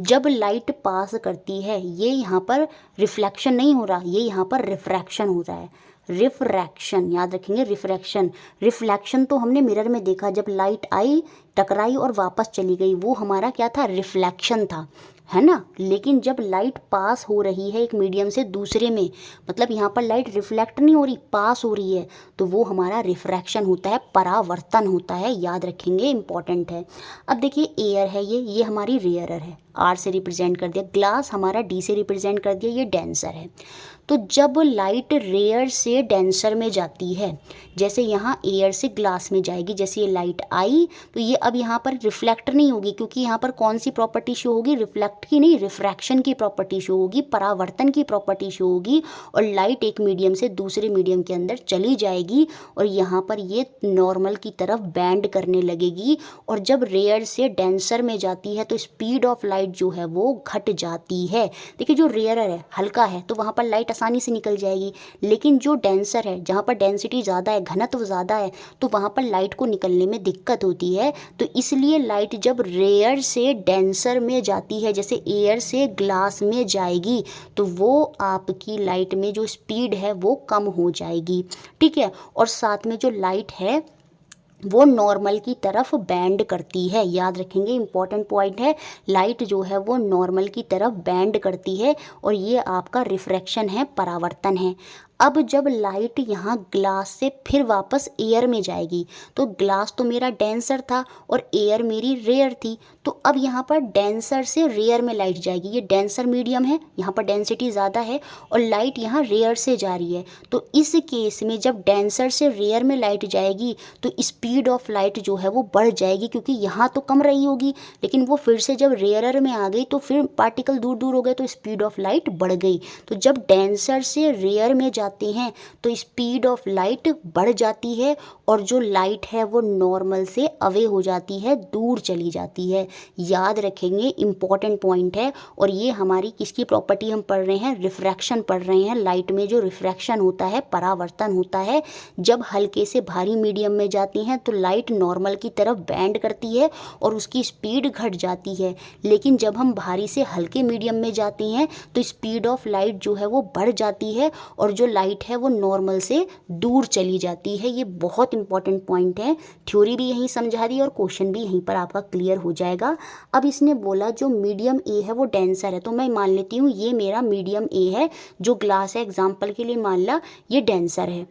जब लाइट पास करती है, ये यहाँ पर रिफ्लेक्शन नहीं हो रहा, ये यहाँ पर रिफ्रैक्शन हो रहा है, रिफ्रैक्शन, याद रखेंगे रिफ्रैक्शन। रिफ्लेक्शन तो हमने मिरर में देखा, जब लाइट आई, टकराई और वापस चली गई, वो हमारा क्या था, रिफ्लेक्शन था, है ना। लेकिन जब लाइट पास हो रही है एक मीडियम से दूसरे में, मतलब यहाँ पर लाइट रिफ्लेक्ट नहीं हो रही, पास हो रही है, तो वो हमारा रिफ्रैक्शन होता है, परावर्तन होता है, याद रखेंगे, इंपॉर्टेंट है। अब देखिए एयर है, ये हमारी रेयरर है, आर से रिप्रेजेंट कर दिया, ग्लास हमारा डी से रिप्रेजेंट कर दिया, ये डेंसर है। तो जब लाइट रेयर से डेंसर में जाती है, जैसे यहाँ एयर से ग्लास में जाएगी, जैसे ये लाइट आई तो ये अब यहाँ पर रिफ्लेक्ट नहीं होगी, क्योंकि यहाँ पर कौन सी प्रॉपर्टी शो होगी, रिफ्लेक्ट की नहीं, रिफ्रैक्शन की प्रॉपर्टी शो होगी, परावर्तन की प्रॉपर्टी शो होगी, और लाइट एक मीडियम से दूसरे मीडियम के अंदर चली जाएगी और यहाँ पर ये नॉर्मल की तरफ बैंड करने लगेगी। और जब रेयर से डेंसर में जाती है तो स्पीड ऑफ लाइट जो है वो घट जाती है। देखिए जो रेयर है, हल्का है, तो वहाँ पर लाइट आसानी से निकल जाएगी, लेकिन जो डेंसर है, जहाँ पर डेंसिटी ज़्यादा है, घनत्व ज़्यादा है, तो वहाँ पर लाइट को निकलने में दिक्कत होती है। तो इसलिए लाइट जब रेयर से डेंसर में जाती है, जैसे एयर से ग्लास में जाएगी, तो वो आपकी लाइट में जो स्पीड है वो कम हो जाएगी, ठीक है। और साथ में जो लाइट है वो नॉर्मल की तरफ बैंड करती है। याद रखेंगे, इंपॉर्टेंट पॉइंट है, लाइट जो है वो नॉर्मल की तरफ बैंड करती है और ये आपका रिफ्रैक्शन है, परावर्तन है। अब जब लाइट यहाँ ग्लास से फिर वापस एयर में जाएगी, तो ग्लास तो मेरा डेंसर था और एयर मेरी रेयर थी, तो अब यहाँ पर डेंसर से रेयर में लाइट जाएगी। ये डेंसर मीडियम है, यहाँ पर डेंसिटी ज़्यादा है और लाइट यहाँ रेयर से जा रही है। तो इस केस में जब डेंसर से रेयर में लाइट जाएगी तो स्पीड ऑफ लाइट जो है वो बढ़ जाएगी, क्योंकि यहाँ तो कम रही होगी, लेकिन वो फिर से जब रेयरर में आ गई तो फिर पार्टिकल दूर दूर हो गए तो स्पीड ऑफ लाइट बढ़ गई। तो जब डेंसर से रेयर में जाते हैं तो स्पीड ऑफ लाइट बढ़ जाती है और जो लाइट है वो नॉर्मल से अवे हो जाती है, दूर चली जाती है। याद रखेंगे, इंपॉर्टेंट पॉइंट है। और ये हमारी किसकी प्रॉपर्टी हम पढ़ रहे हैं, रिफ्रैक्शन पढ़ रहे हैं। लाइट में जो रिफ्रैक्शन होता है, परावर्तन होता है, जब हल्के से भारी मीडियम में जाती हैं तो लाइट नॉर्मल की तरफ बैंड करती है और उसकी स्पीड घट जाती है, लेकिन जब हम भारी से हल्के मीडियम में जाते हैं तो स्पीड ऑफ लाइट जो है वो बढ़ जाती है और जो लाइट है वो नॉर्मल से दूर चली जाती है। ये बहुत इंपॉर्टेंट पॉइंट है, थ्योरी भी यहीं समझा दी और क्वेश्चन भी यहीं पर आपका क्लियर हो जाएगा। अब इसने बोला जो मीडियम ए है वो डेंसर है, तो मैं मान लेती हूँ ये मेरा मीडियम ए है, जो ग्लास है एग्जाम्पल के लिए मान ला ये डेंसर है।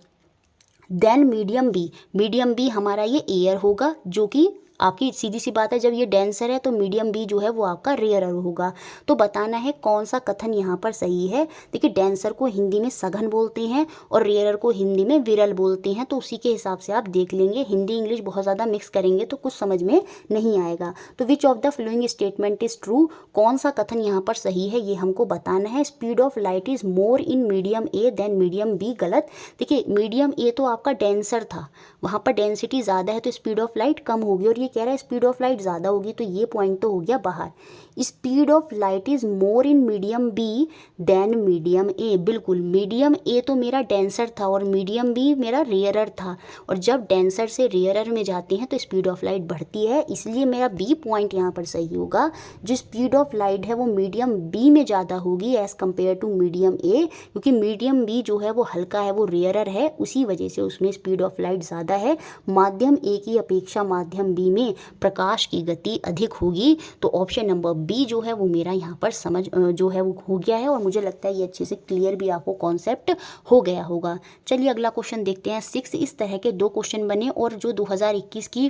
देन मीडियम बी हमारा ये एयर होगा, जो कि आपकी सीधी सी बात है, जब ये डेंसर है तो मीडियम बी जो है वो आपका रेयरर होगा। तो बताना है कौन सा कथन यहाँ पर सही है। देखिए डेंसर को हिंदी में सघन बोलते हैं और रेयरर को हिंदी में विरल बोलते हैं, तो उसी के हिसाब से आप देख लेंगे। हिंदी इंग्लिश बहुत ज़्यादा मिक्स करेंगे तो कुछ समझ में नहीं आएगा। तो विच of the following statement is true, कौन सा कथन यहाँ पर सही है ये हमको बताना है। Speed of light is more in medium A than medium B, गलत। देखिए मीडियम ए तो आपका डेंसर था, वहाँ पर डेंसिटी ज़्यादा है तो स्पीड ऑफ लाइट कम होगी, और ये कह रहा है स्पीड ऑफ लाइट ज़्यादा होगी, तो ये पॉइंट तो हो गया बाहर। Speed of light is more in medium B than medium A, बिल्कुल मीडियम ए तो मेरा डेंसर था और मीडियम बी मेरा रेयरर था, और जब डेंसर से रेयरर में जाते हैं तो स्पीड ऑफ लाइट बढ़ती है, इसलिए मेरा बी पॉइंट यहाँ पर सही होगा। जो स्पीड ऑफ लाइट है वो मीडियम बी में ज़्यादा होगी as compare to medium A, क्योंकि मीडियम बी जो है वो हल्का है, वो रेयरर है, उसी वजह से उसमें स्पीड ऑफ लाइट ज़्यादा है। माध्यम ए की अपेक्षा माध्यम बी में प्रकाश की गति अधिक होगी, तो ऑप्शन नंबर बी जो है वो मेरा यहाँ पर समझ जो है वो हो गया है, और मुझे लगता है ये अच्छे से क्लियर भी आपको कॉन्सेप्ट हो गया होगा। चलिए अगला क्वेश्चन देखते हैं। 6 इस तरह के 2 क्वेश्चन बने, और जो 2021 की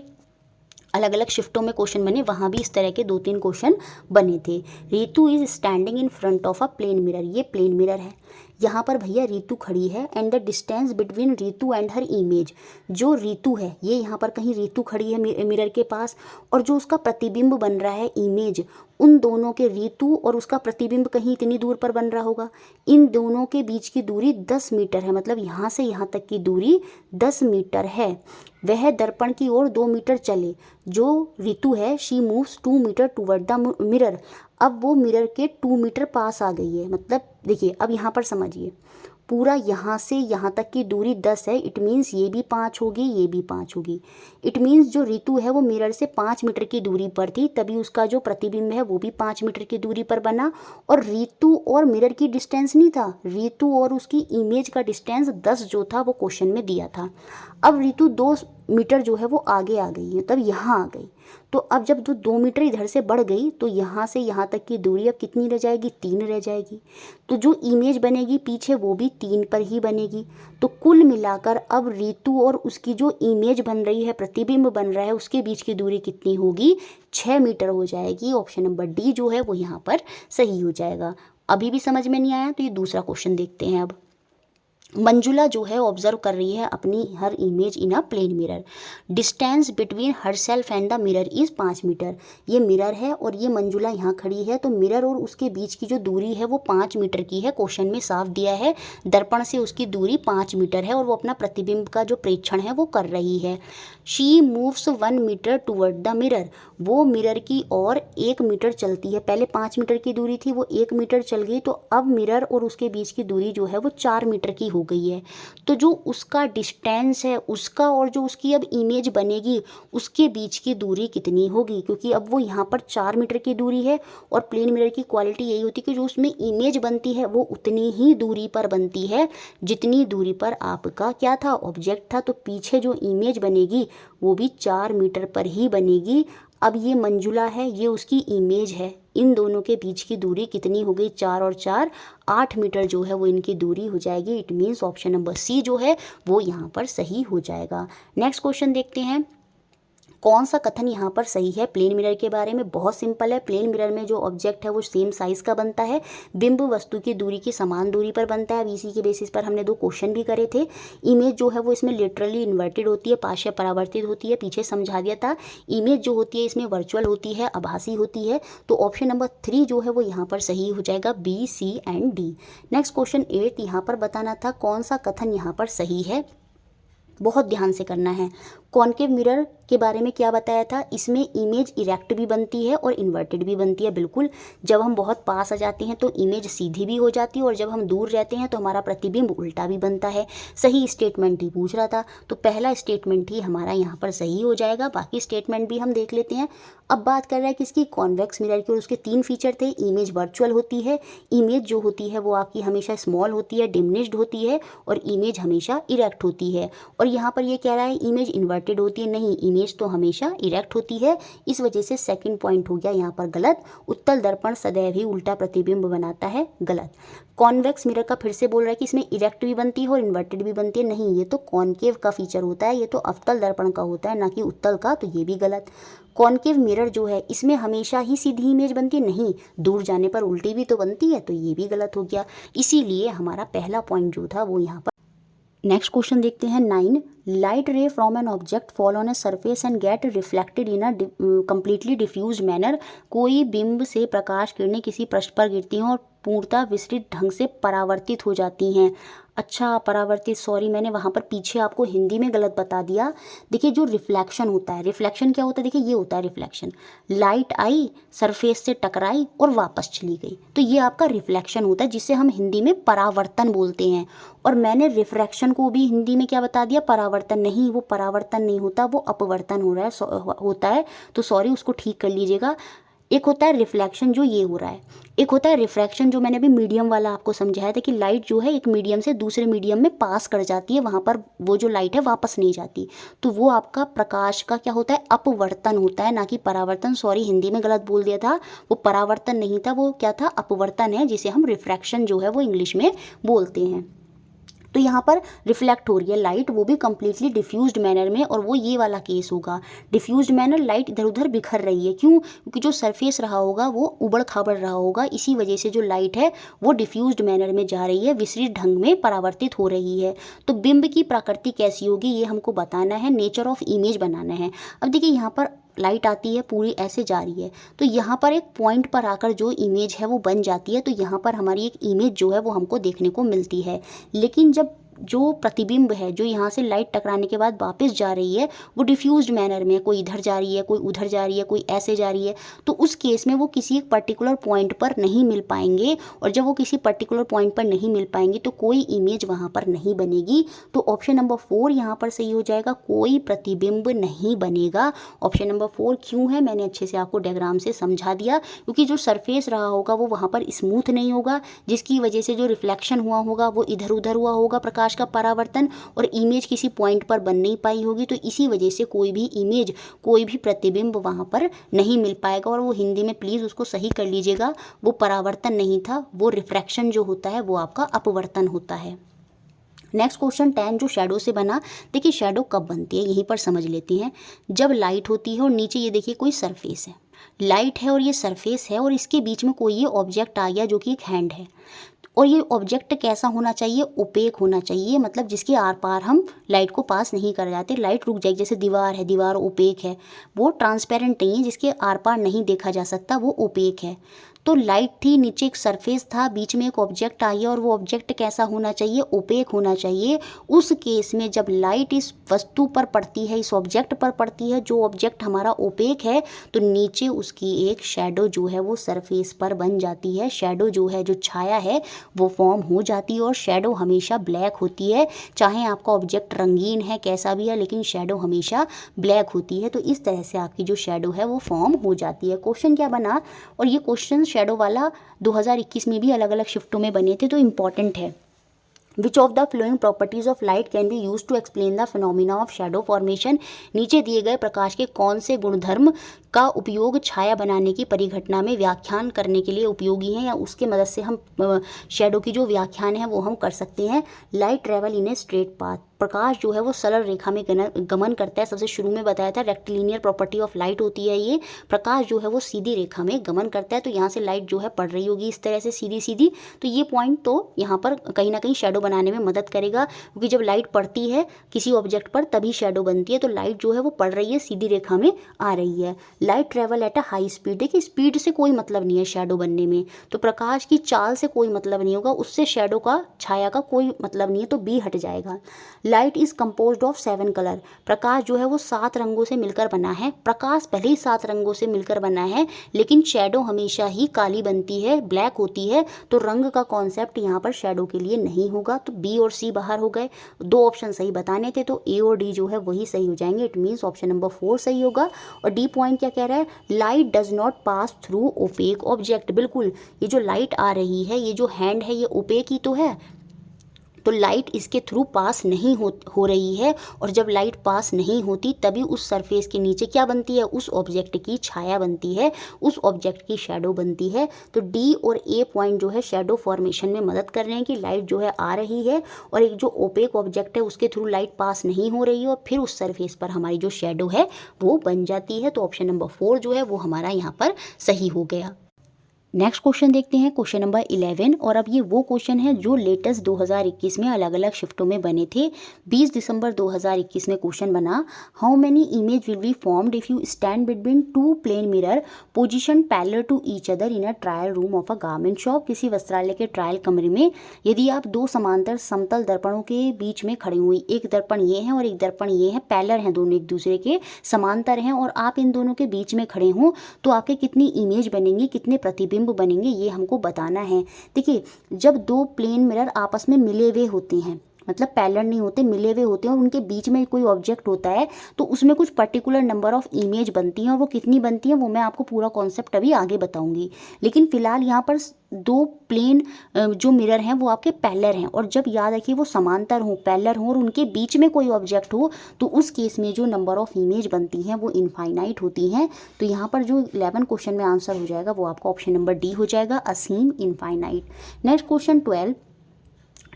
अलग अलग शिफ्टों में क्वेश्चन बने वहाँ भी इस तरह के 2-3 क्वेश्चन बने थे। Ritu is standing in front of a plane mirror, ये प्लेन मिरर है, यहाँ पर भैया रितु खड़ी है, and the distance between Ritu and her image, जो रितु है ये यहाँ पर कहीं रितु खड़ी है मिरर के पास, और जो उसका प्रतिबिंब बन रहा है इमेज, उन दोनों के, रितु और उसका प्रतिबिंब कहीं इतनी दूर पर बन रहा होगा, इन दोनों के बीच की दूरी 10 मीटर है, मतलब यहाँ से यहाँ तक की दूरी 10 मीटर है। वह दर्पण की ओर 2 मीटर चले, जो रितु है she moves 2 metre toward the mirror, अब वो मिरर के 2 मीटर पास आ गई है। मतलब देखिए अब यहाँ पर समझिए, पूरा यहाँ से यहाँ तक की दूरी 10 है, इट मीन्स ये भी 5 होगी, ये भी 5 होगी। इट मीन्स जो रितु है वो मिरर से 5 मीटर की दूरी पर थी, तभी उसका जो प्रतिबिंब है वो भी 5 मीटर की दूरी पर बना, और रितु और मिरर की डिस्टेंस नहीं था, रितु और उसकी इमेज का डिस्टेंस 10 जो था वो क्वेश्चन में दिया था। अब रितु 2 मीटर जो है वो आगे आ गई है, तब यहाँ आ गई, तो अब जब जो 2 मीटर इधर से बढ़ गई तो यहाँ से यहाँ तक की दूरी अब कितनी रह जाएगी, 3 रह जाएगी। तो जो इमेज बनेगी पीछे वो भी 3 पर ही बनेगी। तो कुल मिलाकर अब रितु और उसकी जो इमेज बन रही है, प्रतिबिंब बन रहा है, उसके बीच की दूरी कितनी होगी, 6 मीटर हो जाएगी। ऑप्शन नंबर डी जो है वो यहाँ पर सही हो जाएगा। अभी भी समझ में नहीं आया तो ये दूसरा क्वेश्चन देखते हैं। अब मंजुला जो है ऑब्जर्व कर रही है अपनी her image in a plane mirror. Distance between herself and the mirror is 5 metre. ये मिरर है और ये मंजुला यहाँ खड़ी है, तो मिरर और उसके बीच की जो दूरी है वो 5 मीटर की है। क्वेश्चन में साफ दिया है दर्पण से उसकी दूरी 5 मीटर है और वो अपना प्रतिबिंब का जो प्रेक्षण है वो कर रही है। She moves 1 metre toward the mirror. वो मिरर की ओर 1 मीटर चलती है। पहले 5 मीटर की दूरी थी, वो 1 मीटर चल गई, तो अब मिरर और उसके बीच की दूरी जो है वो 4 मीटर की हो गई है। तो जो उसका डिस्टेंस है उसका और जो उसकी अब इमेज बनेगी उसके बीच की दूरी कितनी होगी, क्योंकि अब वो यहाँ पर 4 मीटर की दूरी है और प्लेन मिरर की क्वालिटी यही होती है कि जो उसमें इमेज बनती है वो उतनी ही दूरी पर बनती है जितनी दूरी पर आपका क्या था, ऑब्जेक्ट था। तो पीछे जो इमेज बनेगी वो भी 4 मीटर पर ही बनेगी। अब ये मंजुला है, ये उसकी इमेज है, इन दोनों के बीच की दूरी कितनी हो गई, 4 और 4 8 मीटर जो है वो इनकी दूरी हो जाएगी। It means option number C जो है वो यहाँ पर सही हो जाएगा। नेक्स्ट क्वेश्चन देखते हैं, कौन सा कथन यहाँ पर सही है प्लेन मिरर के बारे में। बहुत सिंपल है, प्लेन मिरर में जो ऑब्जेक्ट है वो सेम साइज का बनता है, बिंब वस्तु की दूरी की समान दूरी पर बनता है। अब इसी के बेसिस पर हमने 2 क्वेश्चन भी करे थे। इमेज जो है वो इसमें लिटरली इन्वर्टेड होती है, पार्श्व परावर्तित होती है, पीछे समझा दिया था। इमेज जो होती है इसमें वर्चुअल होती है, आभासी होती है। तो ऑप्शन नंबर 3 जो है वो यहाँ पर सही हो जाएगा, B, C and D. Next question 8 यहाँ पर बताना था कौन सा कथन यहाँ पर सही है। बहुत ध्यान से करना है। कॉन्केव मिरर के बारे में क्या बताया था, इसमें इमेज इरेक्ट भी बनती है और इन्वर्टेड भी बनती है। बिल्कुल, जब हम बहुत पास आ जाते हैं तो इमेज सीधी भी हो जाती है और जब हम दूर रहते हैं तो हमारा प्रतिबिंब उल्टा भी बनता है। सही स्टेटमेंट ही पूछ रहा था, तो पहला स्टेटमेंट ही हमारा यहाँ पर सही हो जाएगा। बाकी स्टेटमेंट भी हम देख लेते हैं। अब बात कर रहा है किसकी, कॉन्वेक्स मिरर की, और उसके 3 फीचर थे। इमेज वर्चुअल होती है, इमेज जो होती है वो आपकी हमेशा स्मॉल होती है, डिमिनिश्ड होती है, और इमेज हमेशा इरेक्ट होती है। और यहाँ पर ये कह रहा है इमेज इन्वर्टेड होती है, नहीं, इमेज तो हमेशा इरेक्ट होती है। इस वजह से सेकंड पॉइंट हो गया यहाँ पर गलत। उत्तल दर्पण सदैव ही उल्टा प्रतिबिंब बनाता है, गलत। कॉन्वेक्स मिरर का फिर से बोल रहा है कि इसमें इरेक्ट भी बनती है और इन्वर्टेड भी बनती है, नहीं, ये तो कॉनकेव का फीचर होता है, ये तो अवतल दर्पण का होता है, ना कि उत्तल का, तो ये भी गलत। कॉनकेव मिरर जो है इसमें हमेशा ही सीधी इमेज बनती है, नहीं, दूर जाने पर उल्टी भी तो बनती है, तो ये भी गलत हो गया। इसीलिए हमारा पहला पॉइंट जो था वो यहाँ पर। नेक्स्ट क्वेश्चन देखते हैं 9, light ray from an object fall on a surface and get reflected in a completely diffuse manner. कोई बिंब से प्रकाश किरणें किसी पृष्ठ पर गिरती हैं और पूर्णतः विस्तृत ढंग से परावर्तित हो जाती हैं। अच्छा, परावर्तित, सॉरी मैंने वहाँ पर पीछे आपको हिंदी में गलत बता दिया। देखिए जो रिफ्लेक्शन होता है, रिफ्लेक्शन क्या होता है, देखिए ये होता है रिफ्लेक्शन। लाइट आई, सरफेस से टकराई और वापस चली गई, तो ये आपका रिफ्लेक्शन होता है, जिसे हम हिंदी में परावर्तन बोलते हैं। और मैंने रिफ्रैक्शन को भी हिंदी में क्या बता दिया, परावर्तन। नहीं, वो परावर्तन नहीं होता, वो अपवर्तन हो रहा है होता है, तो सॉरी, उसको ठीक कर लीजिएगा। एक होता है रिफ्लेक्शन जो ये हो रहा है, एक होता है रिफ्रैक्शन जो मैंने अभी मीडियम वाला आपको समझाया था कि लाइट जो है एक मीडियम से दूसरे मीडियम में पास कर जाती है, वहाँ पर वो जो लाइट है वापस नहीं जाती, तो वो आपका प्रकाश का क्या होता है, अपवर्तन होता है, ना कि परावर्तन। सॉरी, हिंदी में गलत बोल दिया था, वो परावर्तन नहीं था, वो क्या था, अपवर्तन है, जिसे हम रिफ्रैक्शन जो है वो इंग्लिश में बोलते हैं। तो यहाँ पर रिफ्लेक्ट हो रही है लाइट, वो भी कम्प्लीटली डिफ्यूज्ड मैनर में, और वो ये वाला केस होगा। डिफ्यूज्ड मैनर, लाइट इधर उधर बिखर रही है, क्यों, क्योंकि जो सरफेस रहा होगा वो उबड़ खाबड़ रहा होगा, इसी वजह से जो लाइट है वो डिफ्यूज्ड मैनर में जा रही है, विस्तृत ढंग में परावर्तित हो रही है। तो बिंब की प्रकृति कैसी होगी ये हमको बताना है, नेचर ऑफ इमेज बनाना है। अब देखिए यहाँ पर लाइट आती है, पूरी ऐसे जा रही है, तो यहाँ पर एक पॉइंट पर आकर जो इमेज है वो बन जाती है, तो यहाँ पर हमारी एक इमेज जो है वो हमको देखने को मिलती है। लेकिन जब जो प्रतिबिंब है जो यहाँ से लाइट टकराने के बाद वापस जा रही है वो डिफ्यूज्ड मैनर में, कोई इधर जा रही है, कोई उधर जा रही है, कोई ऐसे जा रही है, तो उस केस में वो किसी एक पर्टिकुलर पॉइंट पर नहीं मिल पाएंगे, और जब वो किसी पर्टिकुलर पॉइंट पर नहीं मिल पाएंगे तो कोई इमेज वहाँ पर नहीं बनेगी। तो ऑप्शन नंबर 4 यहाँ पर सही हो जाएगा, कोई प्रतिबिंब नहीं बनेगा। ऑप्शन नंबर 4 क्यों है, मैंने अच्छे से आपको डायग्राम से समझा दिया, क्योंकि जो सरफेस रहा होगा वो वहाँ पर स्मूथ नहीं होगा, जिसकी वजह से जो रिफ्लेक्शन हुआ होगा वो इधर उधर हुआ होगा, प्रकाश का परावर्तन, और इमेज किसी पॉइंट पर बन नहीं पाई होगी, तो इसी वजह से कोई भी इमेज, कोई भी प्रतिबिंब वहाँ पर नहीं मिल पाएगा। और वो हिंदी में प्लीज़ उसको सही कर लीजिएगा, वो परावर्तन नहीं था, वो रिफ्रैक्शन जो होता है वो आपका अपवर्तन होता है। नेक्स्ट क्वेश्चन 10 जो शैडो से बना, देखिए शैडो कब बनती है यहीं पर समझ लेते हैं। जब लाइट होती है और नीचे ये देखिए कोई सरफेस है, लाइट है और ये सरफेस है और इसके बीच में कोई ये ऑब्जेक्ट आ गया जो कि एक हैंड है, और ये ऑब्जेक्ट कैसा होना चाहिए, ओपेक होना चाहिए, मतलब जिसके आर पार हम लाइट को पास नहीं कर जाते, लाइट रुक जाएगी। जैसे दीवार है, दीवार ओपेक है, वो ट्रांसपेरेंट नहीं है, जिसके आर पार नहीं देखा जा सकता, वो ओपेक है। तो लाइट थी, नीचे एक सरफेस था, बीच में एक ऑब्जेक्ट आ गया और वो ऑब्जेक्ट कैसा होना चाहिए, ओपेक होना चाहिए। उस केस में जब लाइट इस वस्तु पर पड़ती है, इस ऑब्जेक्ट पर पड़ती है, जो ऑब्जेक्ट हमारा ओपेक है, तो नीचे उसकी एक शेडो जो है वो सरफेस पर बन जाती है। शेडो जो है, जो छाया है, वो फॉर्म हो जाती है और शेडो हमेशा ब्लैक होती है। चाहे आपका ऑब्जेक्ट रंगीन है, कैसा भी है, लेकिन शेडो हमेशा ब्लैक होती है। तो इस तरह से आपकी जो शेडो है वो फॉर्म हो जाती है। क्वेश्चन क्या बना, और ये क्वेश्चन शेडो वाला 2021 में भी अलग अलग शिफ्टों में बने थे, तो इम्पॉर्टेंट है। Which of the following properties of light can be use to explain the phenomena of shadow formation. नीचे दिए गए प्रकाश के कौन से गुणधर्म का उपयोग छाया बनाने की परिघटना में व्याख्यान करने के लिए उपयोगी है, या उसके मदद से हम शेडो की जो व्याख्यान है वो हम कर सकते हैं। Light travel in a straight path, प्रकाश जो है वो सरल रेखा में गमन करता है। सबसे शुरू में बताया था रेक्टिलिनियर प्रॉपर्टी ऑफ लाइट होती है ये, प्रकाश जो है वो सीधी रेखा में गमन करता है। तो यहाँ से लाइट जो है पड़ रही होगी इस तरह से सीधी सीधी, तो ये पॉइंट तो यहाँ पर कहीं ना कहीं शेडो बनाने में मदद करेगा, क्योंकि जब लाइट पड़ती है किसी ऑब्जेक्ट पर तभी शेडो बनती है। तो लाइट जो है वो पड़ रही है, सीधी रेखा में आ रही है। Light travel at a high speed, देखिए स्पीड से कोई मतलब नहीं है शेडो बनने में, तो प्रकाश की चाल से कोई मतलब नहीं होगा, उससे शेडो का, छाया का कोई मतलब नहीं है, तो बी हट जाएगा। Light is composed of 7 colour, प्रकाश जो है वो 7 रंगों से मिलकर बना है। प्रकाश पहले ही 7 रंगों से मिलकर बना है, लेकिन शेडो हमेशा ही काली बनती है, ब्लैक होती है, तो रंग का कॉन्सेप्ट यहाँ पर शेडो के लिए नहीं होगा। तो बी और सी बाहर हो गए, 2 ऑप्शन सही बताने थे, तो ए और डी जो है वही सही हो जाएंगे। इट मीन्स ऑप्शन नंबर 4 सही होगा। और डी पॉइंट क्या कह रहा है, light does not pass through opaque object. बिल्कुल, ये जो लाइट आ रही है, ये जो हैंड है, ये ओपेक ही तो है, तो लाइट इसके थ्रू पास नहीं हो रही है, और जब लाइट पास नहीं होती तभी उस सरफेस के नीचे क्या बनती है, उस ऑब्जेक्ट की छाया बनती है, उस ऑब्जेक्ट की शेडो बनती है। तो डी और ए पॉइंट जो है शेडो फॉर्मेशन में मदद कर रहे हैं कि लाइट जो है आ रही है और एक जो ओपेक ऑब्जेक्ट है उसके थ्रू लाइट पास नहीं हो रही है, और फिर उस सरफेस पर हमारी जो शेडो है वो बन जाती है। तो ऑप्शन नंबर 4 जो है वो हमारा यहाँ पर सही हो गया। नेक्स्ट क्वेश्चन देखते हैं, क्वेश्चन नंबर 11, और अब ये वो क्वेश्चन है जो लेटेस्ट 2021 में अलग अलग शिफ्टों में बने थे। 20 दिसंबर 2021 में क्वेश्चन बना, how many image will be formed if you stand between 2 plane mirror position parallel to each other in a trial room of a garment shop. किसी वस्त्रालय के ट्रायल कमरे में यदि आप 2 समांतर समतल दर्पणों के बीच में खड़े हुए, एक दर्पण ये है और एक दर्पण ये है, पैरेलल हैं दोनों, एक दूसरे के समांतर हैं, और आप इन दोनों के बीच में खड़े हों, तो आपके कितनी इमेज बनेंगी, कितने प्रतिबिंब बनेंगे, ये हमको बताना है। देखिए, जब 2 प्लेन मिरर आपस में मिले हुए होते हैं, मतलब पैरेलल नहीं होते, मिले हुए होते हैं, और उनके बीच में कोई ऑब्जेक्ट होता है, तो उसमें कुछ पर्टिकुलर नंबर ऑफ इमेज बनती हैं, और वो कितनी बनती हैं वो मैं आपको पूरा कॉन्सेप्ट अभी आगे बताऊंगी। लेकिन फिलहाल यहाँ पर 2 प्लेन जो मिरर हैं वो आपके पैरेलल हैं, और जब याद रखिए वो समांतर हो, पैरेलल हो, और उनके बीच में कोई ऑब्जेक्ट हो, तो उस केस में जो नंबर ऑफ इमेज बनती हैं वो इनफाइनाइट होती हैं। तो यहाँ पर जो 11 क्वेश्चन में आंसर हो जाएगा वो आपका ऑप्शन नंबर डी हो जाएगा, असीम, infinite. Next question 12,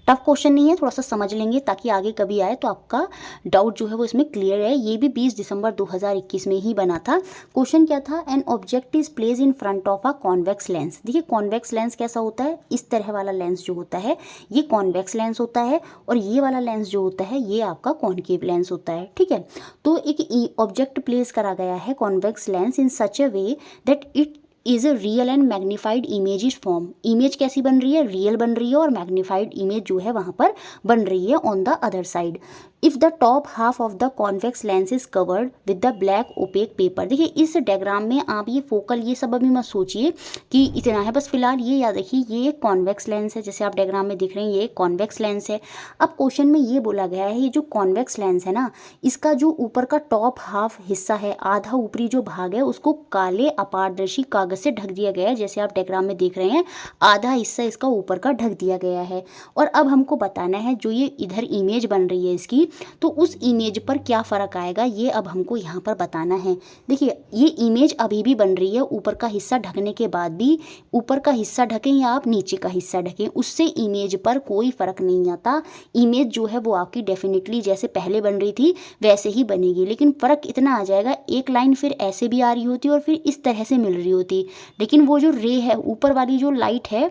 tough question नहीं है, थोड़ा सा समझ लेंगे ताकि आगे कभी आए तो आपका डाउट जो है वो इसमें क्लियर है। ये भी 20 दिसंबर 2021 में ही बना था। क्वेश्चन क्या था, an object is place in front of a convex lens. देखिए कॉन्वेक्स लेंस कैसा होता है, इस तरह वाला लेंस जो होता है ये कॉन्वेक्स लेंस होता है, और ये वाला लेंस जो होता है ये आपका कॉन्केव लेंस होता है, ठीक है। तो एक ऑब्जेक्ट प्लेस करा गया है convex lens in such a way that it is a real and magnified image is form. Image कैसी बन रही है, रियल बन रही है, और मैग्नीफाइड इमेज जो है वहाँ पर बन रही है on the other side. If the top half of the convex lens is covered with the black opaque paper. देखिए इस डायग्राम में आप ये फोकल ये सब अभी मत सोचिए कि इतना है, बस फिलहाल ये याद रखिए ये एक कॉन्वेक्स लेंस है, जैसे आप डायग्राम में दिख रहे हैं ये एक कॉन्वेक्स लेंस है। अब क्वेश्चन में ये बोला गया है ये जो कॉन्वेक्स लेंस है ना, इसका जो ऊपर का टॉप हाफ हिस्सा है, आधा ऊपरी जो भाग है, उसको काले अपारदर्शी कागज कागज़ से ढक दिया गया है, जैसे आप डायग्राम में देख रहे हैं आधा हिस्सा इसका ऊपर का ढक दिया गया है। और अब हमको बताना है जो ये इधर इमेज बन रही है इसकी, तो उस इमेज पर क्या फ़र्क आएगा ये अब हमको यहाँ पर बताना है। देखिए ये इमेज अभी भी बन रही है, ऊपर का हिस्सा ढकने के बाद भी, ऊपर का हिस्सा ढकें या आप नीचे का हिस्सा ढकें, उससे इमेज पर कोई फ़र्क नहीं आता। इमेज जो है वो आपकी डेफिनेटली जैसे पहले बन रही थी वैसे ही बनेगी, लेकिन फ़र्क इतना आ जाएगा, एक लाइन फिर ऐसे भी आ रही होती और फिर इस तरह से मिल रही होती, लेकिन वो जो रे है ऊपर वाली जो लाइट है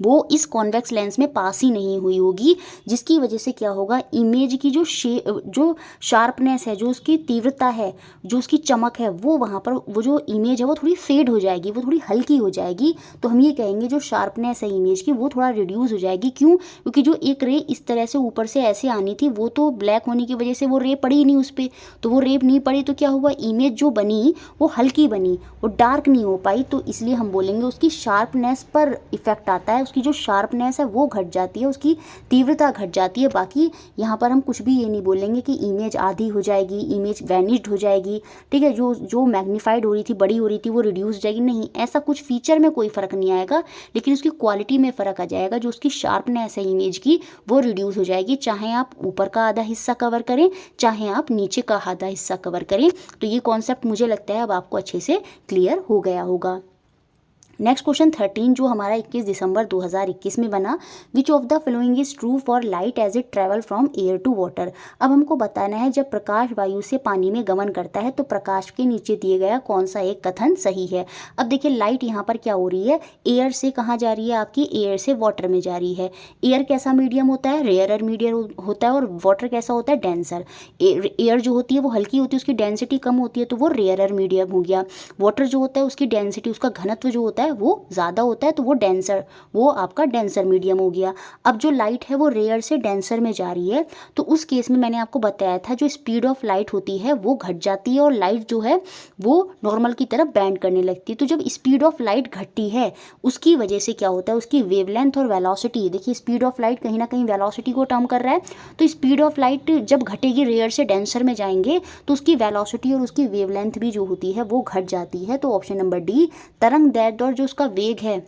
वो इस कॉन्वेक्स लेंस में पास ही नहीं हुई होगी, जिसकी वजह से क्या होगा, इमेज की जो शार्पनेस है, जो उसकी तीव्रता है, जो उसकी चमक है, वो वहाँ पर वो जो इमेज है वो थोड़ी फेड हो जाएगी, वो थोड़ी हल्की हो जाएगी। तो हम ये कहेंगे जो शार्पनेस है इमेज की वो थोड़ा रिड्यूस हो जाएगी। क्यों? क्योंकि जो एक रे इस तरह से ऊपर से ऐसे आनी थी वो तो ब्लैक होने की वजह से वो रे पड़ी ही नहीं उस पर, तो वो रे नहीं पड़ी तो क्या हुआ, इमेज जो बनी वो हल्की बनी, वो डार्क नहीं हो पाई। तो इसलिए हम बोलेंगे उसकी शार्पनेस पर इफेक्ट आता है, उसकी जो शार्पनेस है वो घट जाती है, उसकी तीव्रता घट जाती है। बाकी यहाँ पर हम कुछ भी ये नहीं बोलेंगे कि इमेज आधी हो जाएगी, इमेज वैनिश्ड हो जाएगी, ठीक है, जो मैग्नीफाइड हो रही थी, बड़ी हो रही थी, वो रिड्यूस हो जाएगी, नहीं, ऐसा कुछ फीचर में कोई फ़र्क नहीं आएगा, लेकिन उसकी क्वालिटी में फ़र्क आ जाएगा। जो उसकी शार्पनेस है इमेज की वो रिड्यूस हो जाएगी, चाहे आप ऊपर का आधा हिस्सा कवर करें, चाहे आप नीचे का आधा हिस्सा कवर करें। तो ये कॉन्सेप्ट मुझे लगता है अब आपको अच्छे से क्लियर हो गया होगा। नेक्स्ट क्वेश्चन 13 जो हमारा 21 दिसंबर 2021 में बना, which of the following is true for light as it travel from air to water. अब हमको बताना है जब प्रकाश वायु से पानी में गमन करता है तो प्रकाश के नीचे दिए गया कौन सा एक कथन सही है। अब देखिए लाइट यहाँ पर क्या हो रही है, एयर से कहाँ जा रही है, आपकी एयर से वाटर में जा रही है। एयर कैसा मीडियम होता है, रेयरर मीडियम होता है, और वाटर कैसा होता है, डेंसर। एयर जो होती है वो हल्की होती है, उसकी डेंसिटी कम होती है, तो वो रेयरर मीडियम हो गया। वाटर जो होता है उसकी डेंसिटी, उसका घनत्व जो होता है वो ज़्यादा होता है, तो वो डेंसर, वो आपका डेंसर मीडियम हो गया। अब जो लाइट है वो रेयर से डेंसर में जा रही है, तो उस केस में मैंने आपको बताया था जो स्पीड ऑफ लाइट होती है वो घट जाती है और लाइट जो है वो नॉर्मल की तरफ बैंड करने लगती है। तो जब स्पीड ऑफ लाइट घटती है उसकी वजह से क्या होता है, उसकी वेवलेंथ और वेलोसिटी, देखिए स्पीड ऑफ लाइट कहीं ना कहीं वेलोसिटी को टर्म कर रहा है, तो स्पीड ऑफ लाइट जब घटेगी, रेयर से डेंसर में जाएंगे, तो उसकी वेलोसिटी और उसकी वेवलेंथ भी जो होती है वो घट जाती है। तो ऑप्शन नंबर डी, तरंग दैर्ध्य और जो उसका वेग है,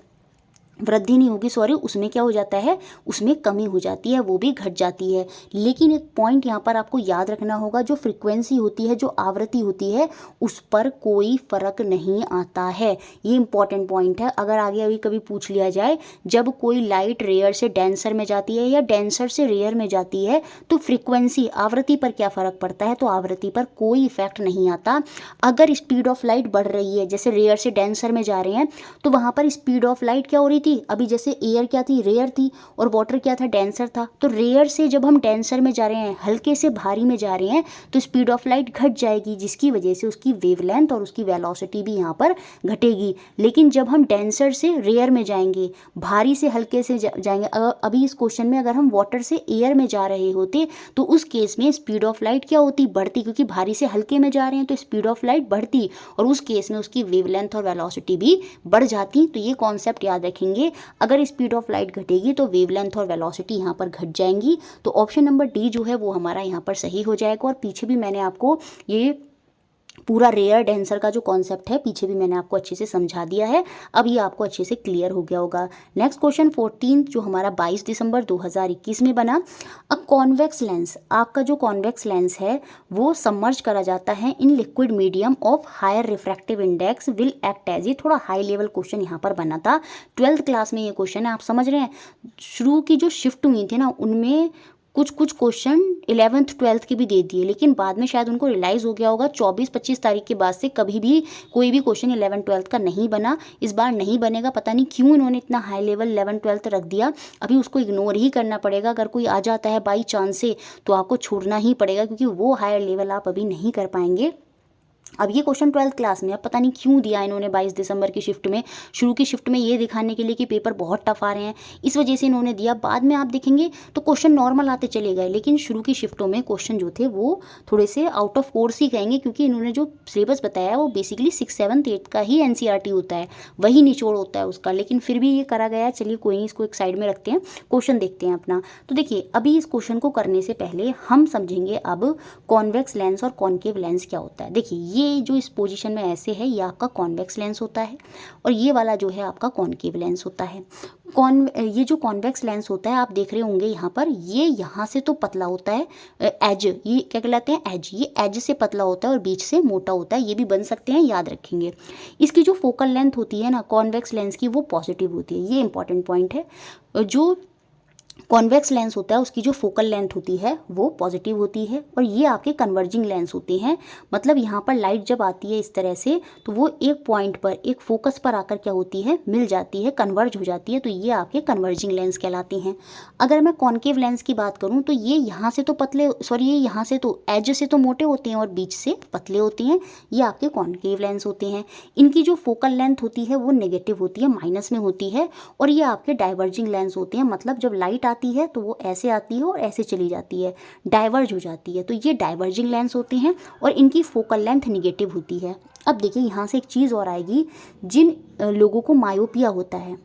वृद्धि नहीं होगी, सॉरी, उसमें क्या हो जाता है, उसमें कमी हो जाती है, वो भी घट जाती है। लेकिन एक पॉइंट यहाँ पर आपको याद रखना होगा, जो फ्रीक्वेंसी होती है, जो आवृत्ति होती है, उस पर कोई फर्क नहीं आता है। ये इंपॉर्टेंट पॉइंट है। अगर आगे अभी कभी पूछ लिया जाए जब कोई लाइट रेयर से डेंसर में जाती है या डेंसर से रेयर में जाती है तो फ्रीक्वेंसी, आवृत्ति पर क्या फ़र्क पड़ता है, तो आवृत्ति पर कोई इफेक्ट नहीं आता। अगर स्पीड ऑफ लाइट बढ़ रही है, जैसे रेयर से डेंसर में जा रहे हैं, तो वहाँ पर स्पीड ऑफ लाइट क्या हो रही थी, अभी जैसे एयर क्या थी, रेयर थी, और वाटर क्या था, डेंसर था। तो रेयर से जब हम डेंसर में जा रहे हैं, हल्के से भारी में जा रहे हैं, तो स्पीड ऑफ लाइट घट जाएगी, जिसकी वजह से उसकी वेवलेंथ और उसकी वेलोसिटी भी यहाँ पर घटेगी। लेकिन जब हम डेंसर से रेयर में जाएंगे, भारी से हल्के से जाएंगे, अभी इस क्वेश्चन में अगर हम वाटर से एयर में जा रहे होते तो उस केस में स्पीड ऑफ लाइट क्या होती, बढ़ती, क्योंकि भारी से हल्के में जा रहे हैं तो स्पीड ऑफ लाइट बढ़ती, और उस केस में उसकी वेवलेंथ और वेलोसिटी भी बढ़ जाती। तो ये कॉन्सेप्ट याद रखेंगे, अगर स्पीड ऑफ लाइट घटेगी तो वेवलेंथ और वेलोसिटी यहाँ पर घट जाएंगी। तो ऑप्शन नंबर डी जो है वो हमारा यहाँ पर सही हो जाएगा। और पीछे भी मैंने आपको ये पूरा रेयर डेंसर का जो कॉन्सेप्ट है पीछे भी मैंने आपको अच्छे से समझा दिया है, अब ये आपको अच्छे से क्लियर हो गया होगा। नेक्स्ट क्वेश्चन 14 जो हमारा 22 दिसंबर 2021 में बना, अ कॉन्वेक्स लेंस, आपका जो कॉन्वेक्स लेंस है वो सबमर्ज करा जाता है in liquid medium of higher refractive index will act as, ये थोड़ा हाई लेवल क्वेश्चन यहाँ पर बना था, 12th क्लास में ये क्वेश्चन है, आप समझ रहे हैं। शुरू की जो शिफ्ट हुई थी ना उनमें कुछ क्वेश्चन 11th 12th के भी दे दिए, लेकिन बाद में शायद उनको रियलाइज़ हो गया होगा 24-25 तारीख के बाद से कभी भी कोई भी क्वेश्चन 11th 12th का नहीं बना। इस बार नहीं बनेगा, पता नहीं क्यों इन्होंने इतना हाई लेवल 11th 12th रख दिया। अभी उसको इग्नोर ही करना पड़ेगा, अगर कोई आ जाता है बाई चांस से तो आपको छोड़ना ही पड़ेगा, क्योंकि वो हायर लेवल आप अभी नहीं कर पाएंगे। अब ये क्वेश्चन 12th क्लास में, अब पता नहीं क्यों दिया इन्होंने 22 दिसंबर की शिफ्ट में, शुरू की शिफ्ट में ये दिखाने के लिए कि पेपर बहुत टफ आ रहे हैं, इस वजह से इन्होंने दिया। बाद में आप देखेंगे तो क्वेश्चन नॉर्मल आते चले गए, लेकिन शुरू की शिफ्टों में क्वेश्चन जो थे वो थोड़े से आउट ऑफ कोर्स ही कहेंगे, क्योंकि इन्होंने जो सिलेबस बताया है वो बेसिकली 6, 7, 8 का ही NCERT होता है, वही निचोड़ होता है उसका, लेकिन फिर भी ये करा गया है। चलिए कोई नहीं, इसको एक साइड में रखते हैं, क्वेश्चन देखते हैं अपना। तो देखिए अभी इस क्वेश्चन को करने से पहले हम समझेंगे अब कॉन्वेक्स लेंस और कॉन्केव लेंस क्या होता है। देखिए ये जो इस पोजीशन में ऐसे है ये आपका कॉन्वेक्स लेंस होता है और ये वाला जो है आपका कॉनकेव लेंस होता है। ये जो कॉन्वेक्स लेंस होता है आप देख रहे होंगे यहाँ पर, ये यहाँ से तो पतला होता है, एज, ये क्या कहलाते हैं, एज, ये एज से पतला होता है और बीच से मोटा होता है, ये भी बन सकते हैं, याद रखेंगे। इसकी जो फोकल लेंथ होती है ना कॉन्वेक्स लेंस की, वो पॉजिटिव होती है, ये इंपॉर्टेंट पॉइंट है। जो कॉन्वेक्स लेंस होता है उसकी जो फोकल लेंथ होती है वो पॉजिटिव होती है और ये आपके कन्वर्जिंग लेंस होते हैं। मतलब यहाँ पर लाइट जब आती है इस तरह से तो वो एक पॉइंट पर, एक फोकस पर आकर क्या होती है, मिल जाती है, कन्वर्ज हो जाती है, तो ये आपके कन्वर्जिंग लेंस कहलाते हैं। अगर मैं कॉनकेव लेंस की बात करूँ तो ये यहाँ से तो पतले, ये यहाँ से तो एज से तो मोटे होते हैं और बीच से पतले होते हैं, ये आपके कॉनकेव लेंस होते हैं। इनकी जो फोकल लेंथ होती है वो नेगेटिव होती है, माइनस में होती है और ये आपके डाइवर्जिंग लेंस होते हैं। मतलब जब लाइट आती है तो वो ऐसे आती है और ऐसे चली जाती है, डाइवर्ज हो जाती है, तो ये डाइवर्जिंग लेंस होते हैं और इनकी फोकल लेंथ निगेटिव होती है। अब देखिए यहाँ से एक चीज़ और आएगी, जिन लोगों को मायोपिया होता है,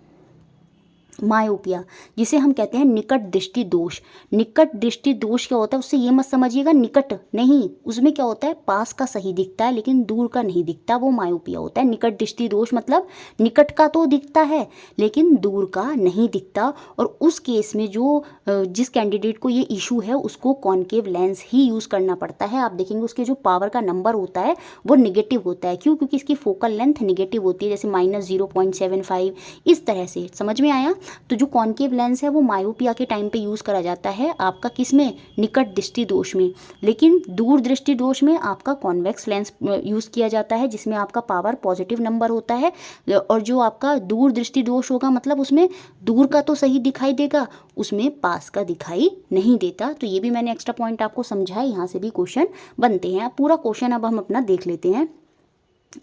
मायोपिया जिसे हम कहते हैं निकट दृष्टि दोष। निकट दृष्टि दोष क्या होता है, उससे ये मत समझिएगा निकट नहीं, उसमें क्या होता है पास का सही दिखता है लेकिन दूर का नहीं दिखता, वो मायोपिया होता है। निकट दृष्टि दोष मतलब निकट का तो दिखता है लेकिन दूर का नहीं दिखता, और उस केस में जो जिस कैंडिडेट को ये इशू है उसको कॉनकेव लेंस ही यूज़ करना पड़ता है। आप देखेंगे उसके जो पावर का नंबर होता है वो निगेटिव होता है। क्यों? क्योंकि इसकी फोकल लेंथ निगेटिव होती है, जैसे -0.75 इस तरह से। समझ में आया? तो जो कॉनकेव लेंस है वो मायोपिया के टाइम पे यूज़ करा जाता है आपका किस में, निकट दृष्टि दोष में, लेकिन दूर दृष्टि दोष में आपका कॉन्वेक्स लेंस यूज़ किया जाता है जिसमें आपका पावर पॉजिटिव नंबर होता है। और जो आपका दूर दृष्टि दोष होगा मतलब उसमें दूर का तो सही दिखाई देगा, उसमें पास का दिखाई नहीं देता। तो ये भी मैंने एक्स्ट्रा पॉइंट आपको समझाया, यहाँ से भी क्वेश्चन बनते हैं। पूरा क्वेश्चन अब हम अपना देख लेते हैं।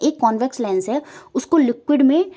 एक कॉन्वेक्स लेंस है उसको लिक्विड में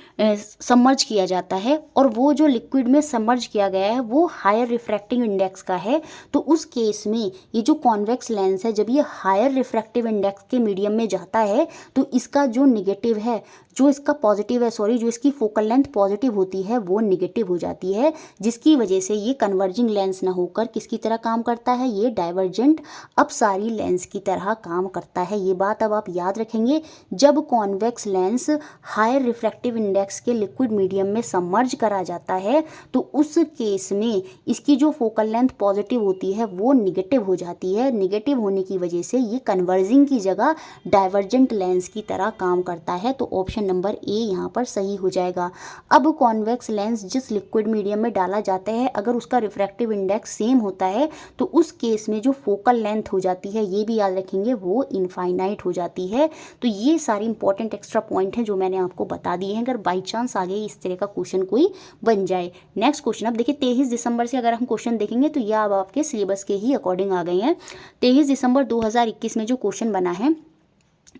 सबमर्ज किया जाता है और वो जो लिक्विड में सबमर्ज किया गया है वो हायर रिफ्रैक्टिव इंडेक्स का है। तो उस केस में ये जो कॉन्वेक्स लेंस है जब ये हायर रिफ्रैक्टिव इंडेक्स के मीडियम में जाता है तो इसका जो निगेटिव है, जो इसका पॉजिटिव है, जो इसकी फोकल लेंथ पॉजिटिव होती है वो निगेटिव हो जाती है, जिसकी वजह से ये कन्वर्जिंग लेंस ना होकर किसकी तरह काम करता है, ये डाइवर्जेंट अपसारी लेंस की तरह काम करता है। ये बात अब आप याद रखेंगे। जब convex lens higher refractive index के लिक्विड मीडियम में सबमर्ज करा जाता है तो उस केस में इसकी जो फोकल लेंथ पॉजिटिव होती है वो निगेटिव हो जाती है। निगेटिव होने की वजह से ये कन्वर्जिंग की जगह डाइवर्जेंट लेंस की तरह काम करता है। तो ऑप्शन नंबर ए यहाँ पर सही हो जाएगा। अब कॉन्वेक्स लेंस जिस लिक्विड मीडियम में डाला जाता है अगर उसका रिफ्रैक्टिव इंडेक्स सेम होता है तो उस केस में जो फोकल लेंथ हो जाती है, ये भी याद रखेंगे, वो इनफाइनाइट हो जाती है। तो ये सारी इंपॉर्टेंट एक्स्ट्रा पॉइंट हैं जो मैंने आपको बता दिए हैं, अगर बाई चांस आगे इस तरह का क्वेश्चन कोई बन जाए। नेक्स्ट क्वेश्चन अब देखिए 23 दिसंबर से अगर हम क्वेश्चन देखेंगे तो यह अब आपके सिलेबस के ही अकॉर्डिंग आ गए हैं। 23 दिसंबर 2021 में जो क्वेश्चन बना है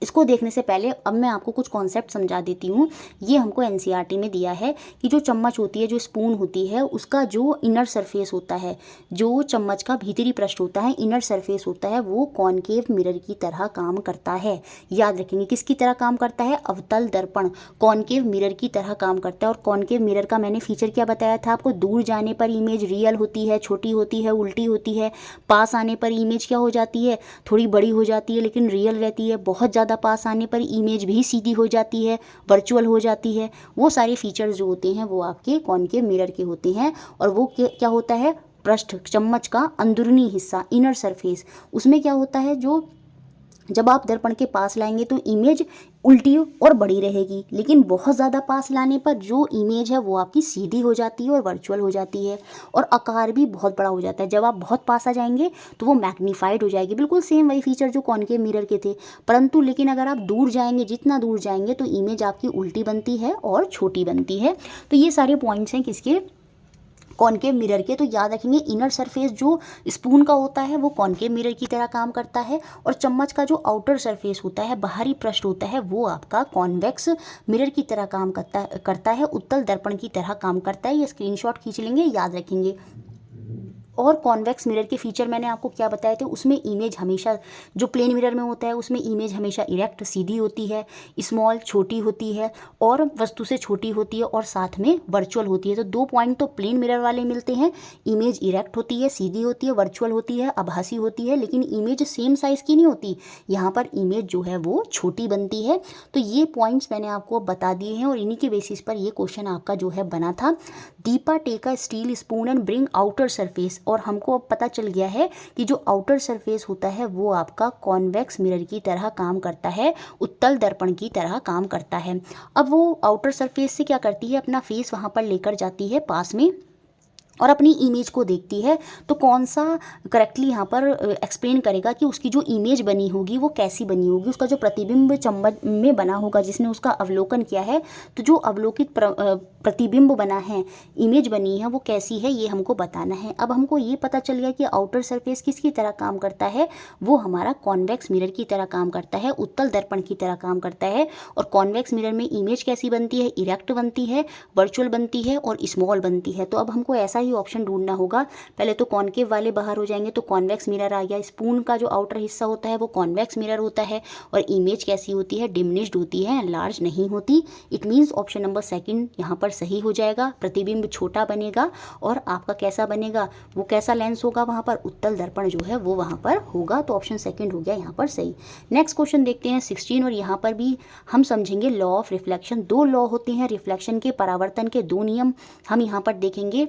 इसको देखने से पहले अब मैं आपको कुछ कॉन्सेप्ट समझा देती हूँ। ये हमको एनसीईआरटी में दिया है कि जो चम्मच होती है, जो स्पून होती है, उसका जो इनर सरफेस होता है, जो चम्मच का भीतरी पृष्ठ होता है, इनर सरफेस होता है, वो कॉनकेव मिरर की तरह काम करता है। याद रखेंगे किसकी तरह काम करता है, अवतल दर्पण कॉनकेव मिरर की तरह काम करता है। और कॉनकेव मिरर का मैंने फीचर क्या बताया था आपको, दूर जाने पर इमेज रियल होती है, छोटी होती है, उल्टी होती है, पास आने पर इमेज क्या हो जाती है, थोड़ी बड़ी हो जाती है लेकिन रियल रहती है, बहुत ज़्यादा पास आने पर इमेज भी सीधी हो जाती है, वर्चुअल हो जाती है। वो सारे फीचर्स जो होते हैं वो आपके कॉनकेव मिरर के होते हैं। और वो क्या होता है, पृष्ठ, चम्मच का अंदरूनी हिस्सा, इनर सरफेस, उसमें क्या होता है, जो जब आप दर्पण के पास लाएंगे तो इमेज उल्टी और बड़ी रहेगी, लेकिन बहुत ज़्यादा पास लाने पर जो इमेज है वो आपकी सीधी हो जाती है और वर्चुअल हो जाती है, और आकार भी बहुत बड़ा हो जाता है। जब आप बहुत पास आ जाएंगे तो वो मैग्नीफाइड हो जाएगी। बिल्कुल सेम वही फीचर जो कॉनकेव मिरर के थे, परंतु लेकिन अगर आप दूर जाएंगे, जितना दूर जाएंगे तो इमेज आपकी उल्टी बनती है और छोटी बनती है। तो ये सारे पॉइंट्स हैं किसके, कॉनकेव मिरर के। तो याद रखेंगे इनर सरफेस जो स्पून का होता है वो कॉनकेव मिरर की तरह काम करता है, और चम्मच का जो आउटर सरफेस होता है, बाहरी पृष्ठ होता है, वो आपका कॉन्वेक्स मिरर की तरह काम करता है, उत्तल दर्पण की तरह काम करता है। ये स्क्रीनशॉट खींच लेंगे, याद रखेंगे। और कॉन्वेक्स मिरर के फीचर मैंने आपको क्या बताए थे, उसमें इमेज हमेशा, जो प्लेन मिरर में होता है उसमें इमेज हमेशा इरेक्ट सीधी होती है, स्मॉल छोटी होती है और वस्तु से छोटी होती है और साथ में वर्चुअल होती है। तो 2 पॉइंट तो प्लेन मिरर वाले मिलते हैं, इमेज इरेक्ट होती है, सीधी होती है, वर्चुअल होती है, आभासी होती है, लेकिन इमेज सेम साइज़ की नहीं होती, यहाँ पर इमेज जो है वो छोटी बनती है। तो ये पॉइंट्स मैंने आपको बता दिए हैं और इन्हीं के बेसिस पर ये क्वेश्चन आपका जो है बना था। Deepa take a steel spoon and bring outer surface, और हमको अब पता चल गया है कि जो आउटर सरफेस होता है वो आपका कॉन्वेक्स मिरर की तरह काम करता है, उत्तल दर्पण की तरह काम करता है। अब वो आउटर सरफेस से क्या करती है, अपना फेस वहाँ पर लेकर जाती है पास में और अपनी इमेज को देखती है। तो कौन सा करेक्टली यहाँ पर एक्सप्लेन करेगा कि उसकी जो इमेज बनी होगी वो कैसी बनी होगी, उसका जो प्रतिबिंब चम्बल में बना होगा जिसने उसका अवलोकन किया है, तो जो अवलोकित प्रतिबिंब बना है, इमेज बनी है, वो कैसी है, ये हमको बताना है। अब हमको ये पता चल गया कि आउटर सरफेस किसकी तरह काम करता है, वो हमारा कॉन्वेक्स मिरर की तरह काम करता है, उत्तल दर्पण की तरह काम करता है। और कॉन्वेक्स मिरर में इमेज कैसी बनती है, इरेक्ट बनती है, वर्चुअल बनती है और स्मॉल बनती है। तो अब हमको ऐसा ही ऑप्शन ढूंढना होगा। पहले तो कॉनकेव वाले बाहर हो जाएंगे, तो कॉन्वेक्स मिरर आ गया। स्पून का जो आउटर हिस्सा होता है वो कॉन्वेक्स मिरर होता है और इमेज कैसी होती है, डिमिनिश्ड होती है, लार्ज नहीं होती। It means option number second यहाँ पर सही हो जाएगा। प्रतिबिंब छोटा बनेगा और आपका कैसा बनेगा, वो कैसा लेंस होगा, वहाँ पर उत्तल दर्पण जो है वो वहाँ पर होगा। तो ऑप्शन सेकंड हो गया यहाँ पर सही। नेक्स्ट क्वेश्चन देखते हैं 16, और यहाँ पर भी हम समझेंगे लॉ ऑफ रिफ्लेक्शन। 2 लॉ होते हैं रिफ्लेक्शन के, परावर्तन के 2 नियम हम यहाँ पर देखेंगे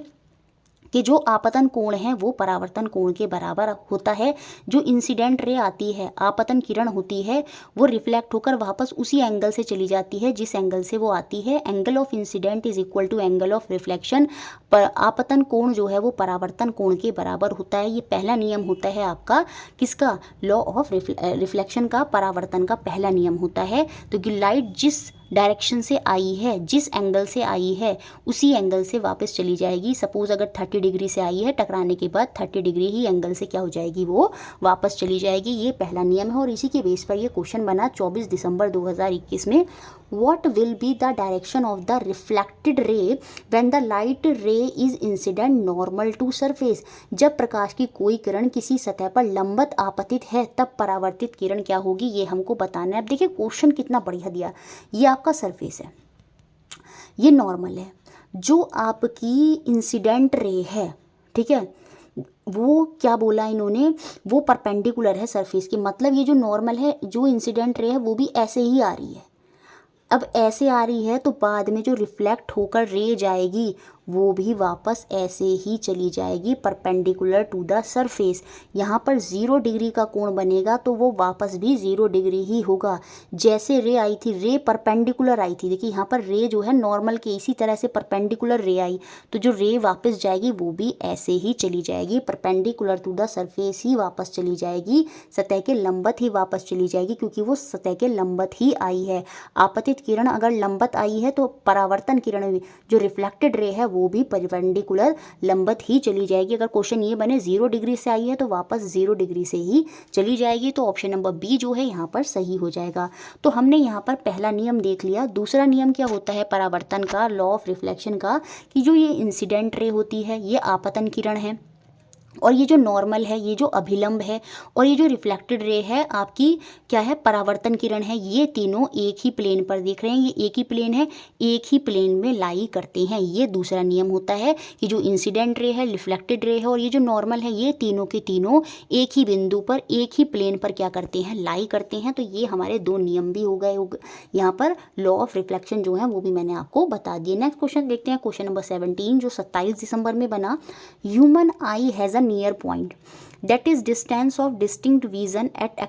कि जो आपतन कोण है वो परावर्तन कोण के बराबर होता है। जो इंसिडेंट रे आती है, आपतन किरण होती है, वो रिफ्लेक्ट होकर वापस उसी एंगल से चली जाती है जिस एंगल से वो आती है। Angle of incident is equal to angle of reflection. आपतन कोण जो है वो परावर्तन कोण के बराबर होता है। ये पहला नियम होता है आपका किसका, लॉ ऑफ रिफ्लेक्शन का, परावर्तन का पहला नियम होता है। तो कि लाइट जिस डायरेक्शन से आई है, जिस एंगल से आई है, उसी एंगल से वापस चली जाएगी। सपोज अगर 30 डिग्री से आई है, टकराने के बाद 30 डिग्री ही एंगल से क्या हो जाएगी, वो वापस चली जाएगी। ये पहला नियम है और इसी के बेस पर ये क्वेश्चन बना 24 दिसंबर 2021 में। What will be the direction of the reflected ray when the light ray is incident normal to surface? जब प्रकाश की कोई किरण किसी सतह पर लंबत आपतित है तब परावर्तित किरण क्या होगी, ये हमको बताना है। अब देखिए क्वेश्चन कितना बढ़िया दिया। ये आपका सरफेस है, ये नॉर्मल है, जो आपकी इंसिडेंट रे है, ठीक है, वो क्या बोला इन्होंने, वो परपेंडिकुलर है सरफेस की। मतलब ये जो नॉर्मल है, जो इंसिडेंट रे है वो भी ऐसे ही आ रही है। अब ऐसे आ रही है तो बाद में जो रिफ्लेक्ट होकर रे जाएगी वो भी वापस ऐसे ही चली जाएगी, परपेंडिकुलर टू द सरफेस। यहाँ पर 0 डिग्री का कोण बनेगा तो वो वापस भी 0 डिग्री ही होगा। जैसे रे आई थी, रे परपेंडिकुलर आई थी, देखिए यहाँ पर रे जो है नॉर्मल के इसी तरह से परपेंडिकुलर रे आई, तो जो रे वापस जाएगी वो भी ऐसे ही चली जाएगी, परपेंडिकुलर टू द सरफेस ही वापस चली जाएगी, सतह के लंबत ही वापस चली जाएगी, क्योंकि वो सतह के लंबत ही आई है। आपतित किरण अगर लंबत आई है तो परावर्तन किरण, जो रिफ्लेक्टेड रे है, वो भी परपेंडिकुलर लंबत ही चली जाएगी। अगर क्वेश्चन ये बने 0 डिग्री से आई है तो वापस 0 डिग्री से ही चली जाएगी। तो ऑप्शन नंबर बी जो है यहाँ पर सही हो जाएगा। तो हमने यहाँ पर पहला नियम देख लिया। दूसरा नियम क्या होता है परावर्तन का, लॉ ऑफ रिफ्लेक्शन का, कि जो ये इंसिडेंट रे होती है ये आपतन किरण है, और ये जो नॉर्मल है, ये जो अभिलंब है, और ये जो रिफ्लेक्टेड रे है आपकी क्या है, परावर्तन किरण है, ये तीनों एक ही प्लेन पर देख रहे हैं, ये एक ही प्लेन है, एक ही प्लेन में लाई करते हैं। ये दूसरा नियम होता है कि जो इंसिडेंट रे है, रिफ्लेक्टेड रे है और ये जो नॉर्मल है, ये तीनों के तीनों एक ही बिंदु पर, एक ही प्लेन पर क्या करते हैं, लाई करते हैं। तो ये हमारे 2 नियम भी हो गए। यहाँ पर लॉ ऑफ रिफ्लेक्शन जो है वो भी मैंने आपको बता दिए। नेक्स्ट क्वेश्चन देखते हैं, क्वेश्चन नंबर 17 जो 27 दिसंबर में बना। Human eye has near point that is distance of distinct vision at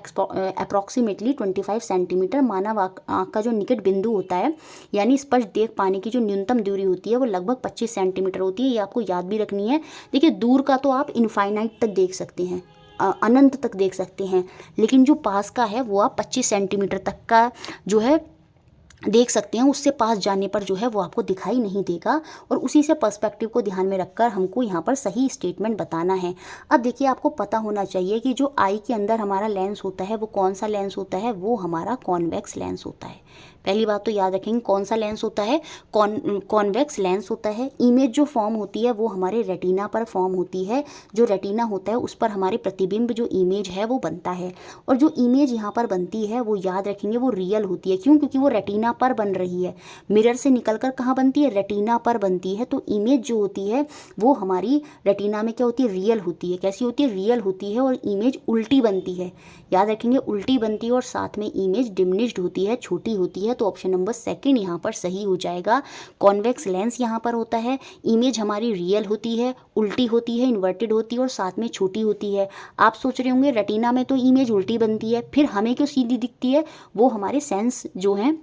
approximately 25 centimetre. मानव आँख का जो निकट बिंदु होता है, यानी स्पष्ट देख पाने की जो न्यूनतम दूरी होती है वो लगभग 25 सेंटीमीटर होती है। ये आपको याद भी रखनी है। देखिए दूर का तो आप इनफाइनाइट तक देख सकते हैं, अनंत तक देख सकते हैं, लेकिन जो पास का है वो आप 25 सेंटीमीटर तक का जो है देख सकते हैं, उससे पास जाने पर जो है वो आपको दिखाई नहीं देगा, और उसी से पर्सपेक्टिव को ध्यान में रखकर हमको यहाँ पर सही स्टेटमेंट बताना है। अब देखिए, आपको पता होना चाहिए कि जो आई के अंदर हमारा लेंस होता है वो कौन सा लेंस होता है, वो हमारा कॉन्वेक्स लेंस होता है। पहली बात तो याद रखेंगे, कौन सा लेंस होता है, कॉन्वेक्स लेंस होता है। इमेज जो फॉर्म होती है वो हमारे रेटिना पर फॉर्म होती है, जो रेटिना होता है उस पर हमारे प्रतिबिंब जो इमेज है वो बनता है, और जो इमेज यहाँ पर बनती है वो याद रखेंगे वो रियल होती है। क्यों? क्योंकि वो रेटिना पर बन रही है, मिरर से निकलकर कहाँ बनती है, रेटिना पर बनती है। तो इमेज जो होती है वो हमारी रेटिना में क्या होती है, रियल होती है। कैसी होती है, रियल होती है, और इमेज उल्टी बनती है, याद रखेंगे उल्टी बनती है, और साथ में इमेज डिमिनिश्ड होती है, छोटी होती है। तो ऑप्शन नंबर सेकंड यहाँ पर सही हो जाएगा। कॉन्वेक्स लेंस यहाँ पर होता है, इमेज हमारी रियल होती है, उल्टी होती है, इन्वर्टेड होती है, और साथ में छोटी होती है। आप सोच रहे होंगे रेटिना में तो इमेज उल्टी बनती है, फिर हमें क्यों सीधी दिखती है? वो हमारे सेंस जो हैं,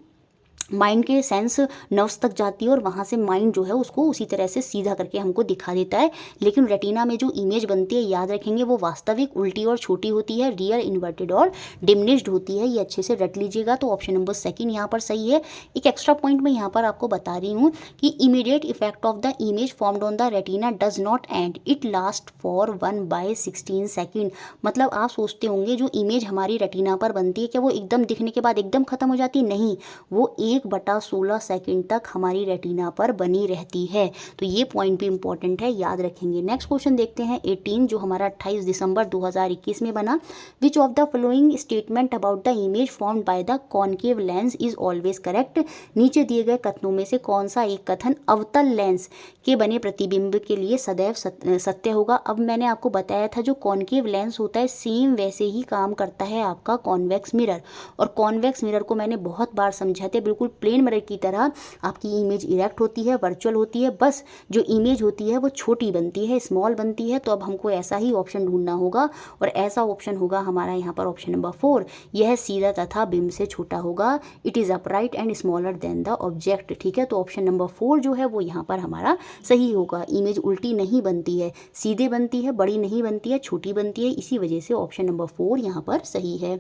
माइंड के सेंस नर्व्स तक जाती है, और वहाँ से माइंड जो है उसको उसी तरह से सीधा करके हमको दिखा देता है। लेकिन रेटिना में जो इमेज बनती है, याद रखेंगे वो वास्तविक उल्टी और छोटी होती है, रियल, इन्वर्टेड और डिमिनिश्ड होती है। ये अच्छे से रट लीजिएगा। तो ऑप्शन नंबर सेकंड यहाँ पर सही है। एक एक्स्ट्रा पॉइंट मैं यहाँ पर आपको बता रही हूँ कि immediate effect of the image formed on the retina does not and, it last for 1/16 second. मतलब आप सोचते होंगे जो इमेज हमारी रेटिना पर बनती है क्या वो एकदम दिखने के बाद एकदम खत्म हो जाती है? नहीं, वो 1/16 सेकंड तक हमारी रेटिना पर बनी रहती है। तो ये पॉइंट भी इंपॉर्टेंट है, याद रखेंगे। नेक्स्ट क्वेश्चन देखते हैं 18, जो हमारा 28 दिसंबर 2021 में बना। Which of the following statement about the image formed by the concave lens is always correct. नीचे दिए गए कथनों में से कौन सा एक कथन अवतल लेंस के बने प्रतिबिंब के लिए सदैव सत्य होगा? अब मैंने आपको बताया था जो कॉन्केव लेंस होता है सेम वैसे ही काम करता है आपका कॉन्वेक्स मिरर, और कॉन्वेक्स मिरर को मैंने बहुत बार समझाते, बिल्कुल प्लेन मिरर की तरह आपकी इमेज इरेक्ट होती है, वर्चुअल होती है, बस जो इमेज होती है वो छोटी बनती है, स्मॉल बनती है। तो अब हमको ऐसा ही ऑप्शन ढूंढना होगा, और ऐसा ऑप्शन होगा हमारा यहाँ पर ऑप्शन नंबर 4, यह सीधा तथा बिंब से छोटा होगा। It is upright and smaller than the object. ठीक है, तो ऑप्शन नंबर 4 जो है वो यहाँ पर हमारा सही होगा। इमेज उल्टी नहीं बनती है, सीधे बनती है, बड़ी नहीं बनती है, छोटी बनती है, इसी वजह से ऑप्शन नंबर 4 यहाँ पर सही है।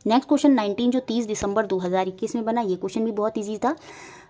नेक्स्ट क्वेश्चन 19, जो 30 दिसंबर 2021 में बना, ये क्वेश्चन भी बहुत इजी था।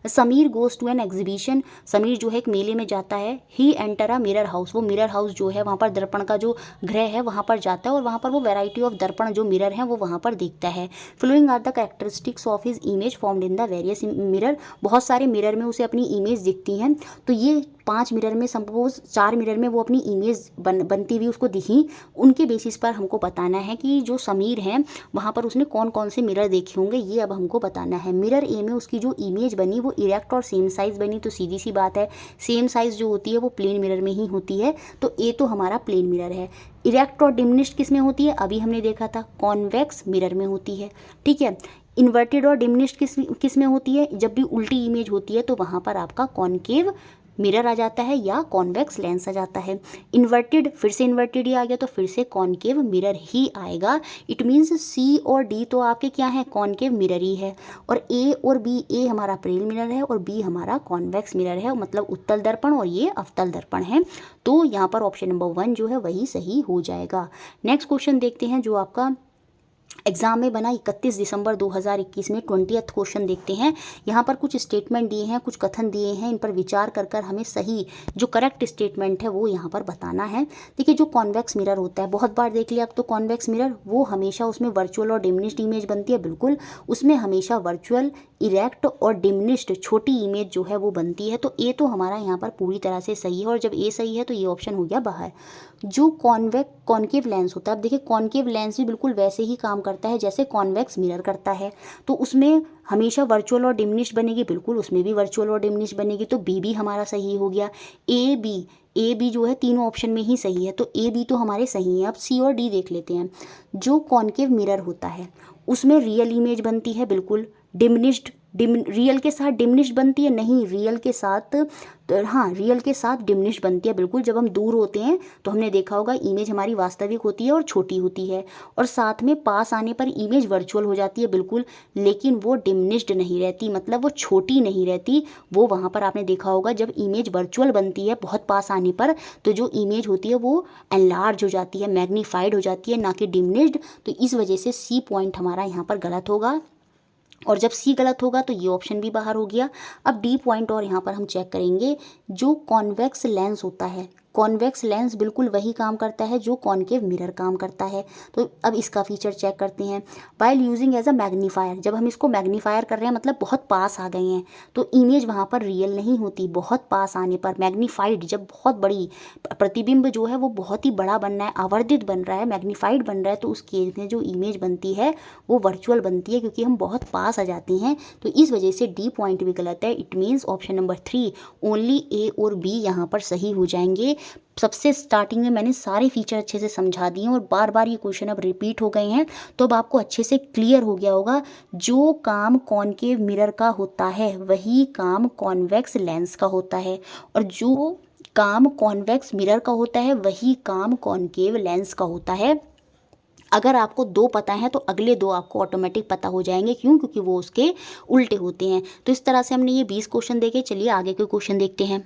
Sameer goes to an exhibition, Sameer जो है एक मेले में जाता है। He enter a mirror house, वो मिरर हाउस जो है वहाँ पर दर्पण का जो गृह है वहाँ पर जाता है, और वहाँ पर वो वैरायटी ऑफ दर्पण जो मिरर हैं वो वहाँ पर देखता है। Following are the characteristics of his image formed in the various mirror, बहुत सारे मिरर में उसे अपनी इमेज दिखती हैं। तो ये 5 मिरर में सपोज 4 मिरर में वो अपनी इमेज बनती हुई उसको दिखी, उनके बेसिस पर हमको बताना है कि जो समीर हैं वहाँ पर उसने कौन कौन से मिरर देखे होंगे, ये अब हमको बताना है। मिरर ए में उसकी जो इमेज बनी वो इरेक्ट और सेम साइज़ बनी, तो सीधी सी बात है सेम साइज़ जो होती है वो प्लेन मिरर में ही होती है, तो ए तो हमारा प्लेन मिरर है। इरेक्ट और डिमिनिश्ड किस में होती है? अभी हमने देखा था कॉन्वेक्स मिरर में होती है। ठीक है, इन्वर्टेड और डिमिनिश्ड किस में होती है? जब भी उल्टी इमेज होती है तो वहाँ पर आपका कॉन्केव मिरर आ जाता है या कॉन्वेक्स लेंस आ जाता है। इन्वर्टेड, फिर से इन्वर्टेड ही आ गया तो फिर से कॉन्केव मिरर ही आएगा। इट मीन्स सी और डी तो आपके क्या है, कॉन्केव मिरर ही है, और ए और बी, ए हमारा प्लेन मिरर है और बी हमारा कॉन्वेक्स मिरर है, मतलब उत्तल दर्पण, और ये अवतल दर्पण है। तो यहाँ पर ऑप्शन नंबर 1 जो है वही सही हो जाएगा। नेक्स्ट क्वेश्चन देखते हैं जो आपका एग्जाम में बना 31 दिसंबर 2021 में। 20th क्वेश्चन देखते हैं। यहाँ पर कुछ स्टेटमेंट दिए हैं, कुछ कथन दिए हैं, इन पर विचार कर कर हमें सही जो करेक्ट स्टेटमेंट है वो यहाँ पर बताना है। देखिए, जो कॉन्वेक्स मिरर होता है, बहुत बार देख लिया अब तो कॉन्वेक्स मिरर, वो हमेशा उसमें वर्चुअल और डिमिनिश्ड इमेज बनती है। बिल्कुल, उसमें हमेशा वर्चुअल, इरेक्ट और डिमिनिश्ड छोटी इमेज जो है वो बनती है। तो ए तो हमारा यहाँ पर पूरी तरह से सही है, और जब ए सही है तो ये ऑप्शन हो गया बाहर। जो कॉन्केव लेंस होता है, अब देखिए कॉन्केव लेंस भी बिल्कुल वैसे ही काम करता है जैसे कॉन्वेक्स मिरर करता है, तो उसमें हमेशा वर्चुअल और डिमिनिश्ड बनेगी, बिल्कुल उसमें भी वर्चुअल और डिमिनिश्ड बनेगी। तो बी भी हमारा सही हो गया। ए बी जो है तीनों ऑप्शन में ही सही है, तो ए बी तो हमारे सही हैं। अब सी और डी देख लेते हैं। जो कॉन्केव मिरर होता है उसमें रियल इमेज बनती है, बिल्कुल डिमिनिश्ड, रियल के साथ डिमिनिश्ड बनती है नहीं, रियल के साथ, हाँ रियल के साथ डिमिनिश्ड बनती है। बिल्कुल, जब हम दूर होते हैं तो हमने देखा होगा इमेज हमारी वास्तविक होती है और छोटी होती है, और साथ में पास आने पर इमेज वर्चुअल हो जाती है, बिल्कुल, लेकिन वो डिमिनिश्ड नहीं रहती, मतलब वो छोटी नहीं रहती। वो वहाँ पर आपने देखा होगा जब इमेज वर्चुअल बनती है बहुत पास आने पर, तो जो इमेज होती है वो एनलार्ज हो जाती है, मैग्नीफाइड हो जाती है, ना कि डिमिनिश्ड। तो इस वजह से सी पॉइंट हमारा यहाँ पर गलत होगा। और जब सी गलत होगा तो ये ऑप्शन भी बाहर हो गया। अब डी पॉइंट और यहाँ पर हम चेक करेंगे, जो कॉन्वेक्स लेंस होता है, कॉन्वेक्स लेंस बिल्कुल वही काम करता है जो कॉनकेव मिरर काम करता है। तो अब इसका फीचर चेक करते हैं। While using as a magnifier, जब हम इसको मैग्नीफायर कर रहे हैं मतलब बहुत पास आ गए हैं, तो इमेज वहाँ पर रियल नहीं होती। बहुत पास आने पर मैग्नीफाइड, जब बहुत बड़ी प्रतिबिंब जो है वो बहुत ही बड़ा बन रहा है, आवर्धित बन रहा है, मैग्नीफाइड बन रहा है, तो उस केस में जो इमेज बनती है वो वर्चुअल बनती है, क्योंकि हम बहुत पास आ जाते हैं। तो इस वजह से डी पॉइंट भी गलत है। It means option number 3 only A और बी यहाँ पर सही हो जाएंगे। सबसे स्टार्टिंग में मैंने सारे फीचर अच्छे से समझा दिए और बार बार ये क्वेश्चन अब रिपीट हो गए हैं, तो अब आपको अच्छे से क्लियर हो गया होगा। जो काम कॉनकेव मिरर का होता है वही काम कॉन्वेक्स लेंस का होता है, और जो काम कॉन्वेक्स मिरर का होता है वही काम कॉनकेव लेंस का होता है। अगर आपको 2 पता है तो अगले 2 आपको ऑटोमेटिक पता हो जाएंगे। क्यों? क्योंकि वो उसके उल्टे होते हैं। तो इस तरह से हमने ये 20 क्वेश्चन देखे। चलिए आगे के क्वेश्चन देखते हैं।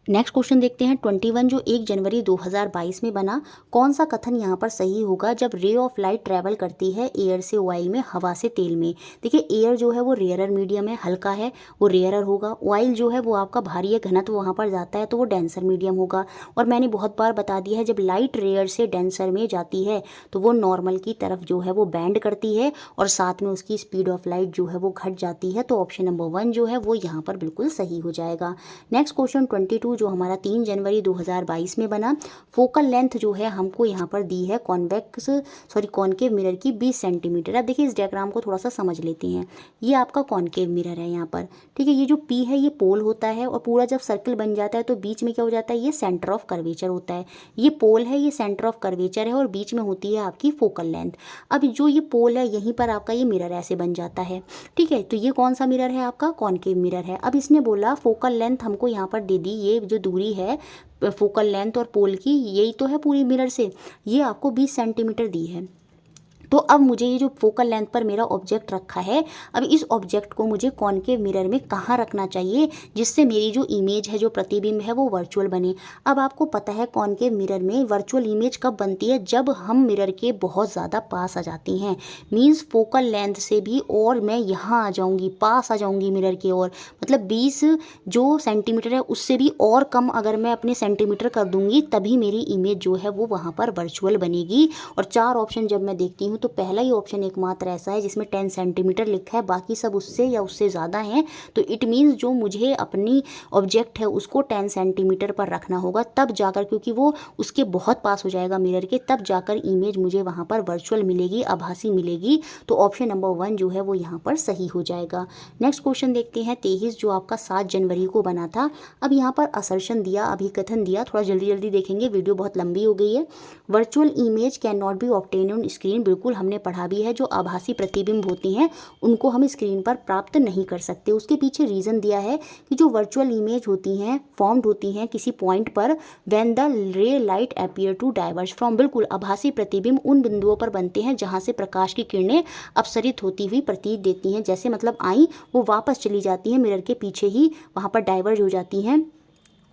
नेक्स्ट क्वेश्चन देखते हैं 21, जो 1 जनवरी 2022 में बना। कौन सा कथन यहाँ पर सही होगा जब रे ऑफ लाइट ट्रैवल करती है एयर से ऑयल में, हवा से तेल में। देखिए एयर जो है वो रेयरर मीडियम है, हल्का है, वो रेयरर होगा। ऑयल जो है वो आपका भारी है, घनत्व वहाँ पर जाता है, तो वो डेंसर मीडियम होगा। और मैंने बहुत बार बता दिया है, जब लाइट रेयर से डेंसर में जाती है तो वो नॉर्मल की तरफ जो है वो बैंड करती है, और साथ में उसकी स्पीड ऑफ लाइट जो है वो घट जाती है। तो ऑप्शन नंबर 1 जो है वो यहाँ पर बिल्कुल सही हो जाएगा। नेक्स्ट क्वेश्चन 22, जो हमारा 3 जनवरी 2022 में बना। फोकल लेंथ जो है हमको यहाँ पर दी है कॉनकेव मिरर की 20 सेंटीमीटर। अब देखिए इस डायग्राम को थोड़ा सा समझ लेते हैं। ये आपका कॉनकेव मिरर है यहाँ पर, ठीक है। ये जो पी है ये पोल होता है, और पूरा जब सर्कल बन जाता है तो बीच में क्या हो जाता है, ये सेंटर ऑफ कर्वेचर होता है। ये पोल है, ये सेंटर ऑफ कर्वेचर है, और बीच में होती है आपकी फोकल लेंथ। अब जो ये पोल है यहीं पर आपका ये मिरर ऐसे बन जाता है, ठीक है। तो ये कौन सा मिरर है, आपका कॉनकेव मिरर है। अब इसने बोला फोकल लेंथ हमको यहाँ पर दे दी, ये जो दूरी है फोकल लेंथ और पोल की, यही तो है पूरी मिरर से, ये आपको 20 सेंटीमीटर दी है। तो अब मुझे ये जो फोकल लेंथ पर मेरा ऑब्जेक्ट रखा है, अब इस ऑब्जेक्ट को मुझे कॉनकेव मिरर में कहाँ रखना चाहिए जिससे मेरी जो इमेज है, जो प्रतिबिंब है, वो वर्चुअल बने। अब आपको पता है कॉनकेव मिरर में वर्चुअल इमेज कब बनती है, जब हम मिरर के बहुत ज़्यादा पास आ जाते हैं। मीन्स फोकल लेंथ से भी और मैं यहाँ आ जाऊँगी, पास आ जाऊँगी मिरर के, और मतलब 20 जो सेंटीमीटर है उससे भी और कम अगर मैं अपने सेंटीमीटर कर दूँगी, तभी मेरी इमेज जो है वो वहाँ पर वर्चुअल बनेगी। और 4 ऑप्शन जब मैं देखती हूँ तो पहला ही ऑप्शन एकमात्र ऐसा है जिसमें 10 सेंटीमीटर लिखा है, बाकी सब उससे या उससे ज़्यादा हैं। तो इट मीन्स जो मुझे अपनी ऑब्जेक्ट है उसको 10 सेंटीमीटर पर रखना होगा, तब जाकर, क्योंकि वो उसके बहुत पास हो जाएगा मिरर के, तब जाकर इमेज मुझे वहाँ पर वर्चुअल मिलेगी, आभासी मिलेगी। तो ऑप्शन नंबर 1 जो है वो यहाँ पर सही हो जाएगा। नेक्स्ट क्वेश्चन देखते हैं 23, जो आपका 7 जनवरी को बना था। अब यहाँ पर असर्शन दिया, अभिकथन दिया, थोड़ा जल्दी जल्दी देखेंगे, वीडियो बहुत लंबी हो गई है। Virtual image can not be obtain on screen, बिल्कुल हमने पढ़ा भी है। जो आभासी प्रतिबिंब होती हैं उनको हम स्क्रीन पर प्राप्त नहीं कर सकते। उसके पीछे रीज़न दिया है कि जो वर्चुअल इमेज होती हैं फॉर्म्ड होती हैं किसी पॉइंट पर, when the ray light appear to diverge from, बिल्कुल आभासी प्रतिबिंब उन बिंदुओं पर बनते हैं जहाँ से प्रकाश की किरणें अपसरित होती हुई प्रतीत देती हैं। जैसे मतलब आई वो वापस चली जाती हैं मिरर के पीछे ही, वहाँ पर डाइवर्ज हो जाती हैं,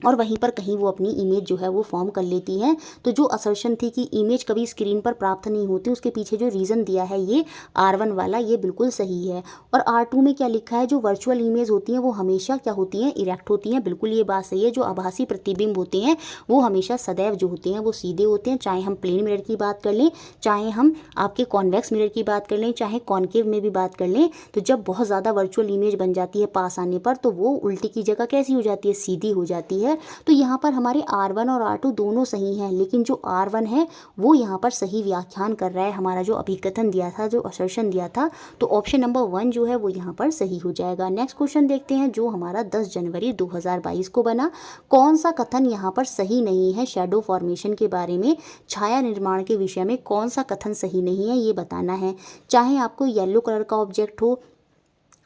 और वहीं पर कहीं वो अपनी इमेज जो है वो फॉर्म कर लेती हैं। तो जो असर्शन थी कि इमेज कभी स्क्रीन पर प्राप्त नहीं होती, उसके पीछे जो रीज़न दिया है ये R1 वाला, ये बिल्कुल सही है। और R2 में क्या लिखा है, जो वर्चुअल इमेज होती हैं वो हमेशा क्या होती हैं, इरेक्ट होती हैं, बिल्कुल ये बात सही है। जो आभासी प्रतिबिंब होते हैं वो हमेशा सदैव जो होते हैं वो सीधे होते हैं, चाहे हम प्लेन मिरर की बात कर लें, चाहे हम आपके कॉन्वेक्स मिरर की बात कर लें, चाहे कॉनकेव में भी बात कर लें। तो जब बहुत ज़्यादा वर्चुअल इमेज बन जाती है पास आने पर, तो वो उल्टी की जगह कैसी हो जाती है, सीधी हो जाती है। तो यहाँ पर हमारे R1 और R2 दोनों सही हैं, लेकिन जो R1 है वो यहाँ पर सही व्याख्यान कर रहा है हमारा जो अभिकथन दिया था, जो असर्शन दिया था। तो ऑप्शन नंबर 1 जो है वो यहाँ पर सही हो जाएगा। नेक्स्ट क्वेश्चन देखते हैं, जो हमारा 10 जनवरी 2022 को बना। कौन सा कथन यहाँ पर सही नहीं है, शैडो फॉर्मेशन के बारे में, छाया निर्माण के विषय में कौन सा कथन सही नहीं है ये बताना है। चाहे आपको येलो कलर का ऑब्जेक्ट हो,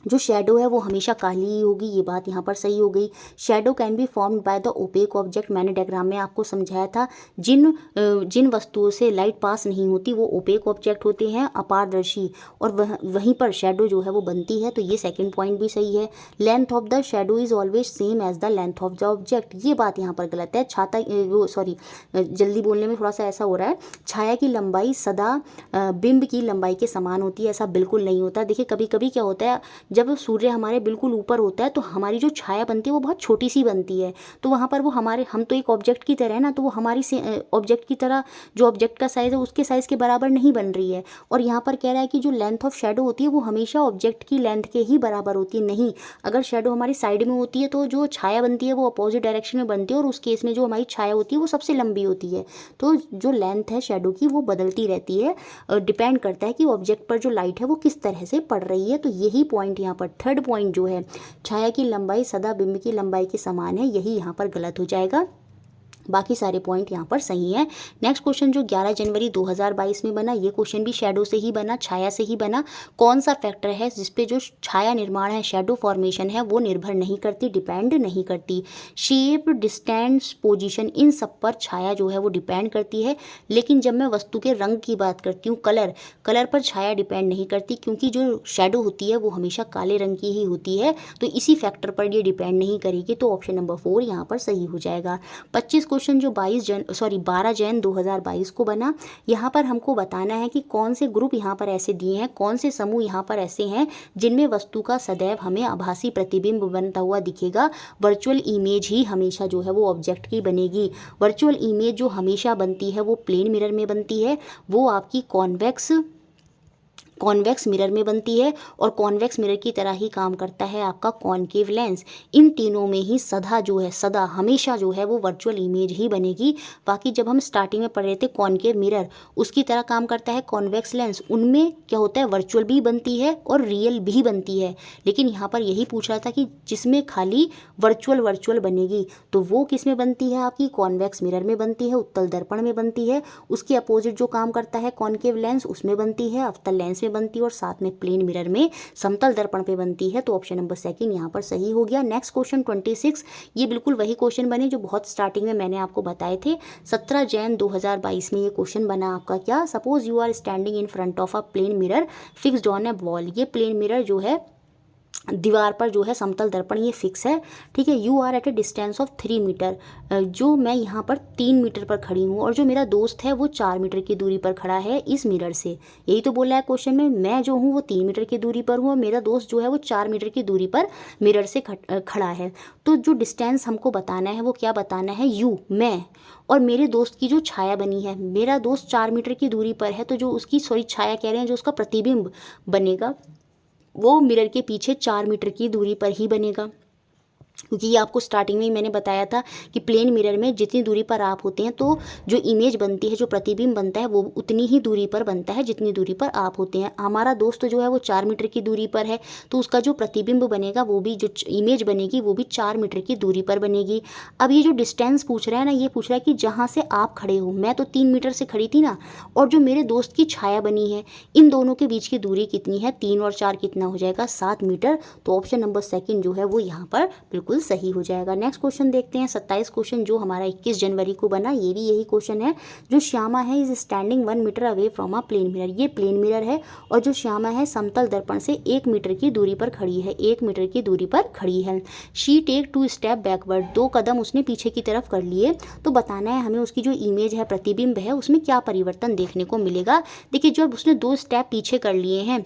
जो शेडो है वो हमेशा काली ही होगी, ये बात यहाँ पर सही हो गई। Shadow can be formed by the opaque object, मैंने डायग्राम में आपको समझाया था जिन वस्तुओं से लाइट पास नहीं होती वो ओपेक ऑब्जेक्ट होते हैं, अपारदर्शी, और वहीं पर शेडो जो है वो बनती है, तो ये सेकंड पॉइंट भी सही है। Length of the shadow is always same as the length of the object, ये बात यहाँ पर गलत है। जल्दी बोलने में थोड़ा सा ऐसा हो रहा है, छाया की लंबाई सदा बिंब की लंबाई के समान होती है, ऐसा बिल्कुल नहीं होता। देखिए कभी कभी क्या होता है, जब सूर्य हमारे बिल्कुल ऊपर होता है तो हमारी जो छाया बनती है वो बहुत छोटी सी बनती है, तो वहाँ पर वो हम तो एक ऑब्जेक्ट की तरह है ना, तो वो हमारी ऑब्जेक्ट की तरह, जो ऑब्जेक्ट का साइज़ है उसके साइज़ के बराबर नहीं बन रही है। और यहाँ पर कह रहा है कि जो लेंथ ऑफ शेडो होती है वो हमेशा ऑब्जेक्ट की लेंथ के ही बराबर होती है, नहीं। अगर शेडो हमारी साइड में होती है तो जो छाया बनती है वो अपोजिट डायरेक्शन में बनती है, और उस केस में जो हमारी छाया होती है वो सबसे लंबी होती है। तो जो लेंथ है शेडो की वो बदलती रहती है, डिपेंड करता है कि ऑब्जेक्ट पर जो लाइट है वो किस तरह से पड़ रही है। तो यही पॉइंट यहाँ पर थर्ड पॉइंट जो है, छाया की लंबाई सदा बिंब की लंबाई के समान है, यही यहाँ पर गलत हो जाएगा। बाकी सारे पॉइंट यहाँ पर सही हैं। नेक्स्ट क्वेश्चन जो 11 जनवरी 2022 में बना, ये क्वेश्चन भी शेडो से ही बना, छाया से ही बना। कौन सा फैक्टर है जिसपे जो छाया निर्माण है, शेडो फॉर्मेशन है, वो निर्भर नहीं करती, डिपेंड नहीं करती। शेप, डिस्टेंस, पोजीशन, इन सब पर छाया जो है वो डिपेंड करती है। लेकिन जब मैं वस्तु के रंग की बात करती हूँ, कलर पर छाया डिपेंड नहीं करती, क्योंकि जो शेडो होती है वो हमेशा काले रंग की ही होती है, तो इसी फैक्टर पर ये डिपेंड नहीं करेगी। तो ऑप्शन नंबर 4 यहाँ पर सही हो जाएगा। 25 क्वेश्चन जो 12 जैन 2022 को बना, यहाँ पर हमको बताना है कि कौन से ग्रुप यहाँ पर ऐसे दिए हैं, कौन से समूह यहाँ पर ऐसे हैं जिनमें वस्तु का सदैव हमें आभासी प्रतिबिंब बनता हुआ दिखेगा। वर्चुअल इमेज ही हमेशा जो है वो ऑब्जेक्ट की बनेगी। वर्चुअल इमेज जो हमेशा बनती है वो प्लेन मिरर में बनती है, वो आपकी कॉन्वेक्स मिरर में बनती है, और कॉन्वेक्स मिरर की तरह ही काम करता है आपका कॉनकेव लेंस। इन तीनों में ही सदा हमेशा जो है वो वर्चुअल इमेज ही बनेगी। बाकी जब हम स्टार्टिंग में पढ़ रहे थे कॉनकेव मिरर, उसकी तरह काम करता है कॉन्वेक्स लेंस, उनमें क्या होता है, वर्चुअल भी बनती है और रियल भी बनती है। लेकिन यहाँ पर यही पूछ रहा था कि जिसमें खाली वर्चुअल बनेगी, तो वो किस में बनती है, आपकी कॉन्वेक्स मिरर में बनती है, उत्तल दर्पण में बनती है। उसके अपोजिट जो काम करता है कॉनकेव लेंस, उसमें बनती है, अवतल लेंस बनती है, और साथ में प्लेन मिरर में समतल दर्पण पे बनती है। तो ऑप्शन नंबर 2 यहाँ पर सही हो गया। नेक्स्ट क्वेश्चन 26, ये बिल्कुल वही क्वेश्चन बने जो बहुत स्टार्टिंग में मैंने आपको बताए थे। 17 जैन 2022 में ये क्वेश्चन बना आपका क्या, suppose you are standing in front of a plane mirror fixed on a wall. ये प्लेन मिरर जो है दीवार पर जो है समतल दर्पण ये फिक्स है, ठीक है। You are at a distance of 3 metre, जो मैं यहाँ पर 3 मीटर पर खड़ी हूँ, और जो मेरा दोस्त है वो 4 मीटर की दूरी पर खड़ा है इस मिरर से। यही तो बोला है क्वेश्चन में, मैं जो हूँ वो 3 मीटर की दूरी पर हूँ और मेरा दोस्त जो है वो 4 मीटर की दूरी पर मिरर से खड़ा है। तो जो डिस्टेंस हमको बताना है वो क्या बताना है, यू, मैं, और मेरे दोस्त की जो छाया बनी है, मेरा दोस्त 4 मीटर की दूरी पर है, तो जो उसकी छाया कह रहे हैं, जो उसका प्रतिबिंब बनेगा वो मिरर के पीछे 4 मीटर की दूरी पर ही बनेगा। क्योंकि ये आपको स्टार्टिंग में ही मैंने बताया था कि प्लेन मिरर में जितनी दूरी पर आप होते हैं तो जो इमेज बनती है, जो प्रतिबिंब बनता है वो उतनी ही दूरी पर बनता है जितनी दूरी पर आप होते हैं। हमारा दोस्त जो है वो 4 मीटर की दूरी पर है, तो उसका जो प्रतिबिंब बनेगा वो भी, जो इमेज बनेगी वो भी 4 मीटर की दूरी पर बनेगी। अब ये जो डिस्टेंस पूछ रहा है ना, ये पूछ रहा है कि जहाँ से आप खड़े हो, मैं तो 3 मीटर से खड़ी थी ना, और जो मेरे दोस्त की छाया बनी है, इन दोनों के बीच की दूरी कितनी है, 3 और 4 कितना हो जाएगा, 7 मीटर। तो ऑप्शन नंबर 2 जो है वो यहाँ पर बिल्कुल सही हो जाएगा। नेक्स्ट क्वेश्चन देखते हैं 27 क्वेश्चन जो हमारा 21 जनवरी को बना, ये भी यही क्वेश्चन है। जो श्यामा है is standing 1 metre away from a plane mirror, ये प्लेन मिरर है, और जो श्यामा है समतल दर्पण से 1 मीटर की दूरी पर खड़ी है, 1 मीटर की दूरी पर खड़ी है। शी टेक 2 स्टेप बैकवर्ड, 2 कदम उसने पीछे की तरफ कर लिए। तो बताना है हमें उसकी जो इमेज है, प्रतिबिंब है, उसमें क्या परिवर्तन देखने को मिलेगा। देखिए जब उसने 2 स्टेप पीछे कर लिए हैं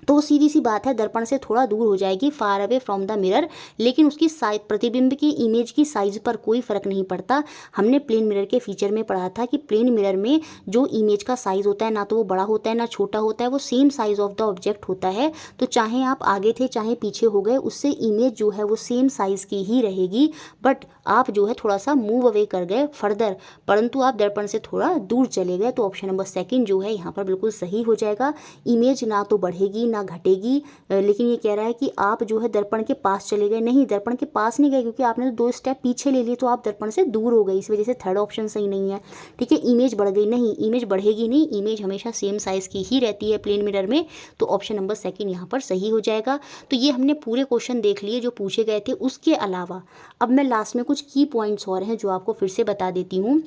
तो सीधी सी बात है, दर्पण से थोड़ा दूर हो जाएगी, far away from the mirror, लेकिन उसकी साइज, प्रतिबिंब की इमेज की साइज पर कोई फर्क नहीं पड़ता। हमने प्लेन मिरर के फीचर में पढ़ा था कि प्लेन मिरर में जो इमेज का साइज होता है, ना तो वो बड़ा होता है ना छोटा होता है, वो same size of the object होता है। तो चाहे आप आगे थे चाहे पीछे हो गए, उससे इमेज जो है वो सेम साइज की ही रहेगी, बट आप जो है थोड़ा सा मूव अवे कर गए फर्दर, परंतु आप दर्पण से थोड़ा दूर चले गए। तो ऑप्शन नंबर 2 जो है यहाँ पर बिल्कुल सही हो जाएगा। इमेज ना तो बढ़ेगी ना घटेगी। लेकिन ये कह रहा है कि आप जो है दर्पण के पास चले गए, नहीं दर्पण के पास नहीं गए क्योंकि आपने तो 2 स्टेप पीछे ले लिए, तो आप दर्पण से दूर हो गए, इस वजह से थर्ड ऑप्शन सही नहीं है। ठीक है, इमेज बढ़ गई, नहीं इमेज बढ़ेगी नहीं, इमेज हमेशा सेम साइज़ की ही रहती है प्लेन मिरर में, तो ऑप्शन नंबर सेकंड यहाँ पर सही हो जाएगा। तो ये हमने पूरे क्वेश्चन देख लिए जो पूछे गए थे। उसके अलावा अब मैं लास्ट में कुछ की पॉइंट्स और हैं जो आपको फिर से बता देती हूँ।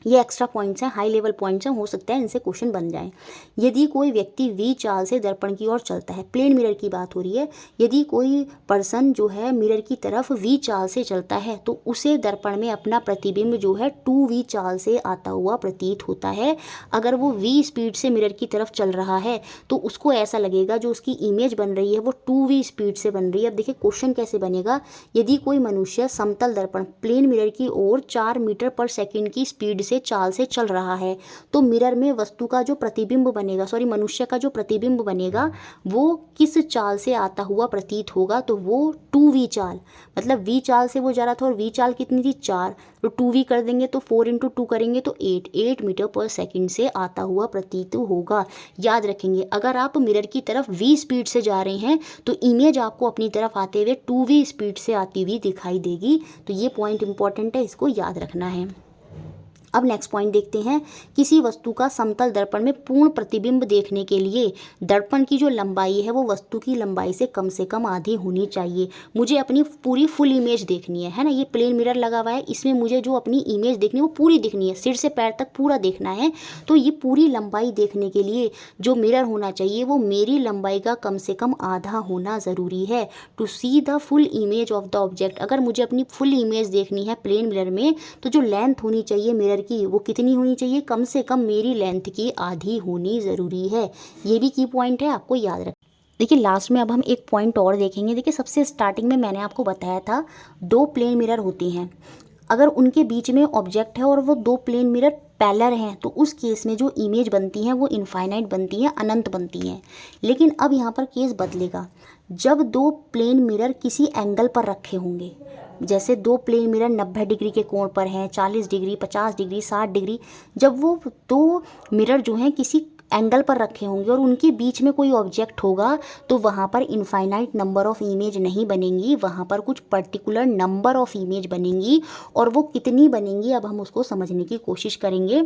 ये एक्स्ट्रा पॉइंट्स हैं, हाई लेवल पॉइंट्स हैं, हो सकता है इनसे क्वेश्चन बन जाए। यदि कोई व्यक्ति वी चाल से दर्पण की ओर चलता है, प्लेन मिरर की बात हो रही है, यदि कोई पर्सन जो है मिरर की तरफ वी चाल से चलता है तो उसे दर्पण में अपना प्रतिबिंब जो है 2v चाल से आता हुआ प्रतीत होता है। अगर वो v स्पीड से मिरर की तरफ चल रहा है तो उसको ऐसा लगेगा जो उसकी इमेज बन रही है वो 2v स्पीड से बन रही है। अब देखिए क्वेश्चन कैसे बनेगा। यदि कोई मनुष्य समतल दर्पण प्लेन मिरर की ओर 4 मीटर पर सेकेंड की स्पीड से चाल से चल रहा है तो मिरर में वस्तु का जो प्रतिबिंब बनेगा, मनुष्य का जो प्रतिबिंब बनेगा वो किस चाल से आता हुआ प्रतीत होगा, तो वो 2v चाल, मतलब v चाल से वो जा रहा था और v चाल कितनी थी 4, तो 2v कर देंगे तो 4 × 2 करेंगे तो 8 मीटर पर सेकंड से आता हुआ प्रतीत होगा। याद रखेंगे अगर आप मिरर की तरफ v स्पीड से जा रहे हैं तो इमेज आपको अपनी तरफ आते हुए 2v स्पीड से आती हुई दिखाई देगी। तो ये पॉइंट इंपॉर्टेंट है, इसको याद रखना है। अब नेक्स्ट पॉइंट देखते हैं। किसी वस्तु का समतल दर्पण में पूर्ण प्रतिबिंब देखने के लिए दर्पण की जो लंबाई है वो वस्तु की लंबाई से कम आधी होनी चाहिए। मुझे अपनी पूरी फुल इमेज देखनी है ना, ये प्लेन मिरर लगा हुआ है, इसमें मुझे जो अपनी इमेज देखनी है वो पूरी दिखनी है, सिर से पैर तक पूरा देखना है। तो ये पूरी लंबाई देखने के लिए जो मिरर होना चाहिए वो मेरी लंबाई का कम से कम आधा होना ज़रूरी है। To see the full image of the object, अगर मुझे अपनी फुल इमेज देखनी है प्लेन मिरर में तो जो लेंथ होनी चाहिए मिरर की वो कितनी होनी चाहिए, कम से कम मेरी लेंथ की आधी होनी ज़रूरी है। ये भी की पॉइंट है, आपको याद रख। देखिए लास्ट में अब हम एक पॉइंट और देखेंगे। देखिए सबसे स्टार्टिंग में मैंने आपको बताया था 2 प्लेन मिरर होती हैं, अगर उनके बीच में ऑब्जेक्ट है और वो 2 प्लेन मिरर पैरेलल हैं तो उस केस में जो इमेज बनती हैं वो इनफाइनाइट बनती हैं, अनंत बनती हैं। लेकिन अब यहाँ पर केस बदलेगा। जब 2 प्लेन मिरर किसी एंगल पर रखे होंगे, जैसे 2 प्लेन मिरर 90 डिग्री के कोण पर हैं, 40 डिग्री, 50 डिग्री, 60 डिग्री, जब वो 2 मिरर जो हैं किसी एंगल पर रखे होंगे और उनके बीच में कोई ऑब्जेक्ट होगा तो वहाँ पर इनफाइनाइट नंबर ऑफ़ इमेज नहीं बनेंगी, वहाँ पर कुछ पर्टिकुलर नंबर ऑफ़ इमेज बनेंगी। और वो कितनी बनेंगी अब हम उसको समझने की कोशिश करेंगे।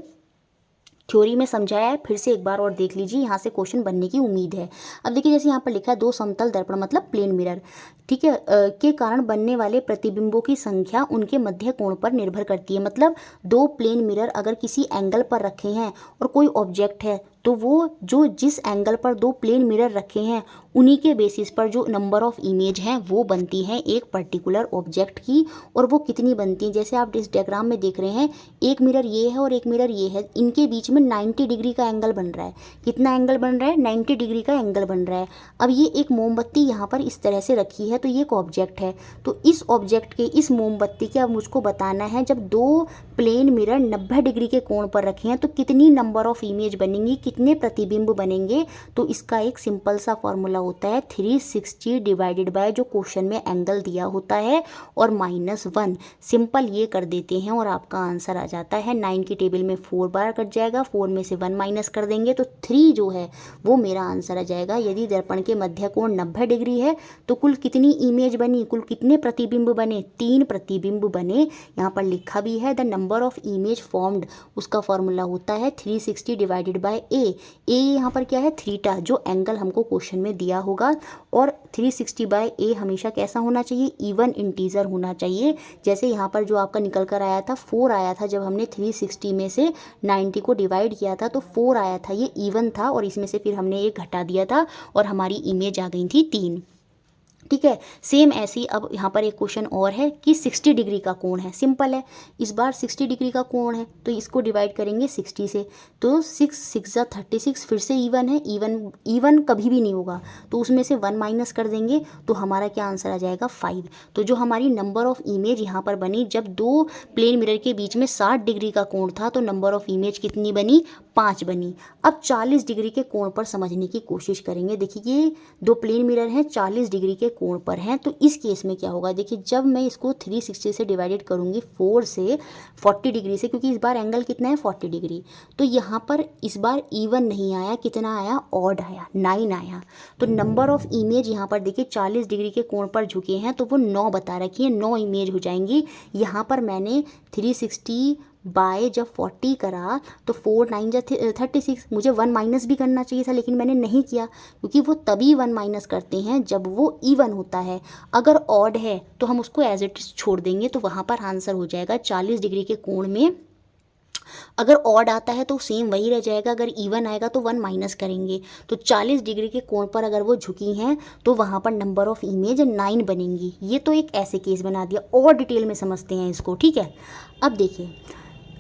थ्योरी में समझाया है, फिर से एक बार और देख लीजिए, यहाँ से क्वेश्चन बनने की उम्मीद है। अब देखिए जैसे यहाँ पर लिखा है 2 समतल दर्पण मतलब प्लेन मिरर, ठीक है, के कारण बनने वाले प्रतिबिंबों की संख्या उनके मध्य कोण पर निर्भर करती है। मतलब 2 प्लेन मिरर अगर किसी एंगल पर रखे हैं और कोई ऑब्जेक्ट है तो वो जो जिस एंगल पर 2 प्लेन मिरर रखे हैं उन्हीं के बेसिस पर जो नंबर ऑफ़ इमेज हैं वो बनती हैं एक पर्टिकुलर ऑब्जेक्ट की। और वो कितनी बनती हैं, जैसे आप इस डायग्राम में देख रहे हैं, एक मिरर ये है और एक मिरर ये है, इनके बीच में 90 डिग्री का एंगल बन रहा है। कितना एंगल बन रहा है, 90 डिग्री का एंगल बन रहा है। अब ये एक मोमबत्ती यहाँ पर इस तरह से रखी है तो ये एक ऑब्जेक्ट है, तो इस ऑब्जेक्ट के इस मोमबत्ती के अब मुझको बताना है जब 2 प्लेन मिरर 90 डिग्री के कोण पर रखे हैं तो कितनी नंबर ऑफ़ इमेज बनेंगी, कितने प्रतिबिंब बनेंगे। तो इसका एक सिंपल सा फॉर्मूला होता है 360 डिवाइडेड बाय जो क्वेश्चन में एंगल दिया होता है और -1। सिंपल ये कर देते हैं और आपका आंसर आ जाता है। 9 की टेबल में 4 बार कट जाएगा, 4 में से 1 माइनस कर देंगे तो 3 जो है वो मेरा आंसर आ जाएगा। यदि दर्पण के मध्य कोण 90 डिग्री है तो कुल कितनी इमेज बनी, कुल कितने प्रतिबिंब बने, 3 प्रतिबिंब बने। यहाँ पर लिखा भी है the number of image formed, उसका फॉर्मूला होता है 360 डिवाइडेड बाय ए यहाँ पर क्या है थीटा, जो एंगल हमको क्वेश्चन में दिया होगा। और 360 बाय ए हमेशा कैसा होना चाहिए, इवन इंटीजर होना चाहिए। जैसे यहाँ पर जो आपका निकल कर आया था 4 आया था, जब हमने 360 में से 90 को डिवाइड किया था तो 4 आया था, ये इवन था और इसमें से फिर हमने एक घटा दिया था और हमारी इमेज आ गई थी 3। ठीक है, सेम ऐसे ही अब यहाँ पर एक क्वेश्चन और है कि 60 डिग्री का कोण है। सिंपल है, इस बार 60 डिग्री का कोण है तो इसको डिवाइड करेंगे 60 से, तो 6 6 36, फिर से इवन है, इवन कभी भी नहीं होगा तो उसमें से 1 माइनस कर देंगे तो हमारा क्या आंसर आ जाएगा 5। तो जो हमारी नंबर ऑफ़ इमेज यहाँ पर बनी, जब 2 प्लेन मिरर के बीच में 60 डिग्री का कोण था तो नंबर ऑफ़ इमेज कितनी बनी, 5 बनी। अब 40 डिग्री के कोण पर समझने की कोशिश करेंगे। देखिए ये दो प्लेन मिरर हैं, 40 डिग्री के कोण पर हैं, तो इस केस में क्या होगा, देखिए जब मैं इसको 360 से डिवाइडेड करूँगी 4 से 40 डिग्री से, क्योंकि इस बार एंगल कितना है 40 डिग्री, तो यहाँ पर इस बार इवन नहीं आया, कितना आया, ऑड आया, 9 आया। तो नंबर ऑफ इमेज यहाँ पर देखिए 40 डिग्री के कोण पर झुके हैं तो वो 9 बता रखी है, 9 इमेज हो जाएंगी। यहाँ पर मैंने 360 बाय जब 40 करा तो 4 9 जा 36, मुझे 1 माइनस भी करना चाहिए था लेकिन मैंने नहीं किया, क्योंकि वो तभी 1 माइनस करते हैं जब वो इवन होता है। अगर ऑड है तो हम उसको एज इट इज छोड़ देंगे, तो वहाँ पर आंसर हो जाएगा 40 डिग्री के कोण में अगर ऑड आता है तो सेम वही रह जाएगा, अगर इवन आएगा तो 1 माइनस करेंगे। तो 40 डिग्री के कोण पर अगर वो झुकी हैं तो वहाँ पर नंबर ऑफ इमेज 9 बनेंगी। ये तो एक ऐसे केस बना दिया, और डिटेल में समझते हैं इसको, ठीक है। अब देखिए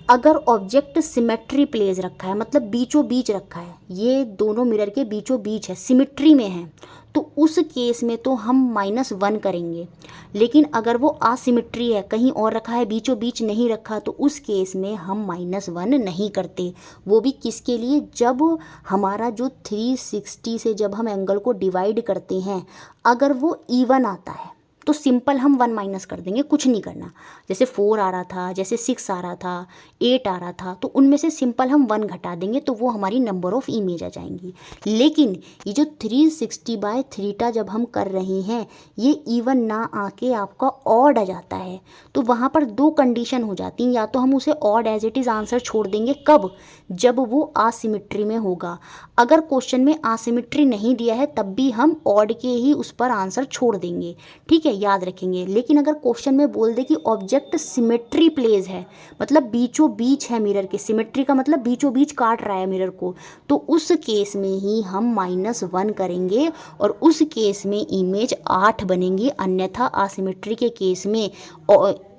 अगर ऑब्जेक्ट सिमेट्री प्लेस रखा है, मतलब बीचों बीच रखा है, ये दोनों मिरर के बीचों बीच है, सिमेट्री में है, तो उस केस में तो हम -1 करेंगे। लेकिन अगर वो असिमेट्री है, कहीं और रखा है, बीचों बीच नहीं रखा, तो उस केस में हम -1 नहीं करते। वो भी किसके लिए, जब हमारा जो 360 से जब हम एंगल को डिवाइड करते हैं, अगर वो इवन आता है तो सिंपल हम 1 माइनस कर देंगे, कुछ नहीं करना। जैसे 4 आ रहा था, जैसे 6 आ रहा था, 8 आ रहा था, तो उनमें से सिंपल हम 1 घटा देंगे तो वो हमारी नंबर ऑफ इमेज आ जाएंगी। लेकिन ये जो 360 बाय थीटा जब हम कर रहे हैं, ये इवन ना आके आपका ऑड आ जाता है, तो वहाँ पर 2 कंडीशन हो जाती हैं। या तो हम उसे odd as it is answer छोड़ देंगे, कब, जब वो असिमेट्री में होगा। अगर क्वेश्चन में असिमेट्री नहीं दिया है तब भी हम ऑड के ही उस पर आंसर छोड़ देंगे, ठीक है, याद रखेंगे। लेकिन अगर क्वेश्चन में बोल दे कि ऑब्जेक्ट सिमेट्री प्लेस है, मतलब बीचों बीच है मिरर के, सिमेट्री का मतलब बीचों बीच काट रहा है मिरर को, तो उस केस में ही हम -1 करेंगे और उस केस में इमेज 8 बनेंगी। अन्यथा असिमेट्री के केस में,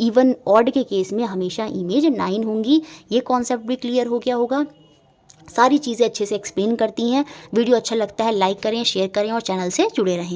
इवन ऑड के केस में हमेशा इमेज 9 होंगी। ये कॉन्सेप्ट भी क्लियर हो गया होगा। सारी चीज़ें अच्छे से एक्सप्लेन करती हैं। वीडियो अच्छा लगता है लाइक करें, शेयर करें और चैनल से जुड़े रहें।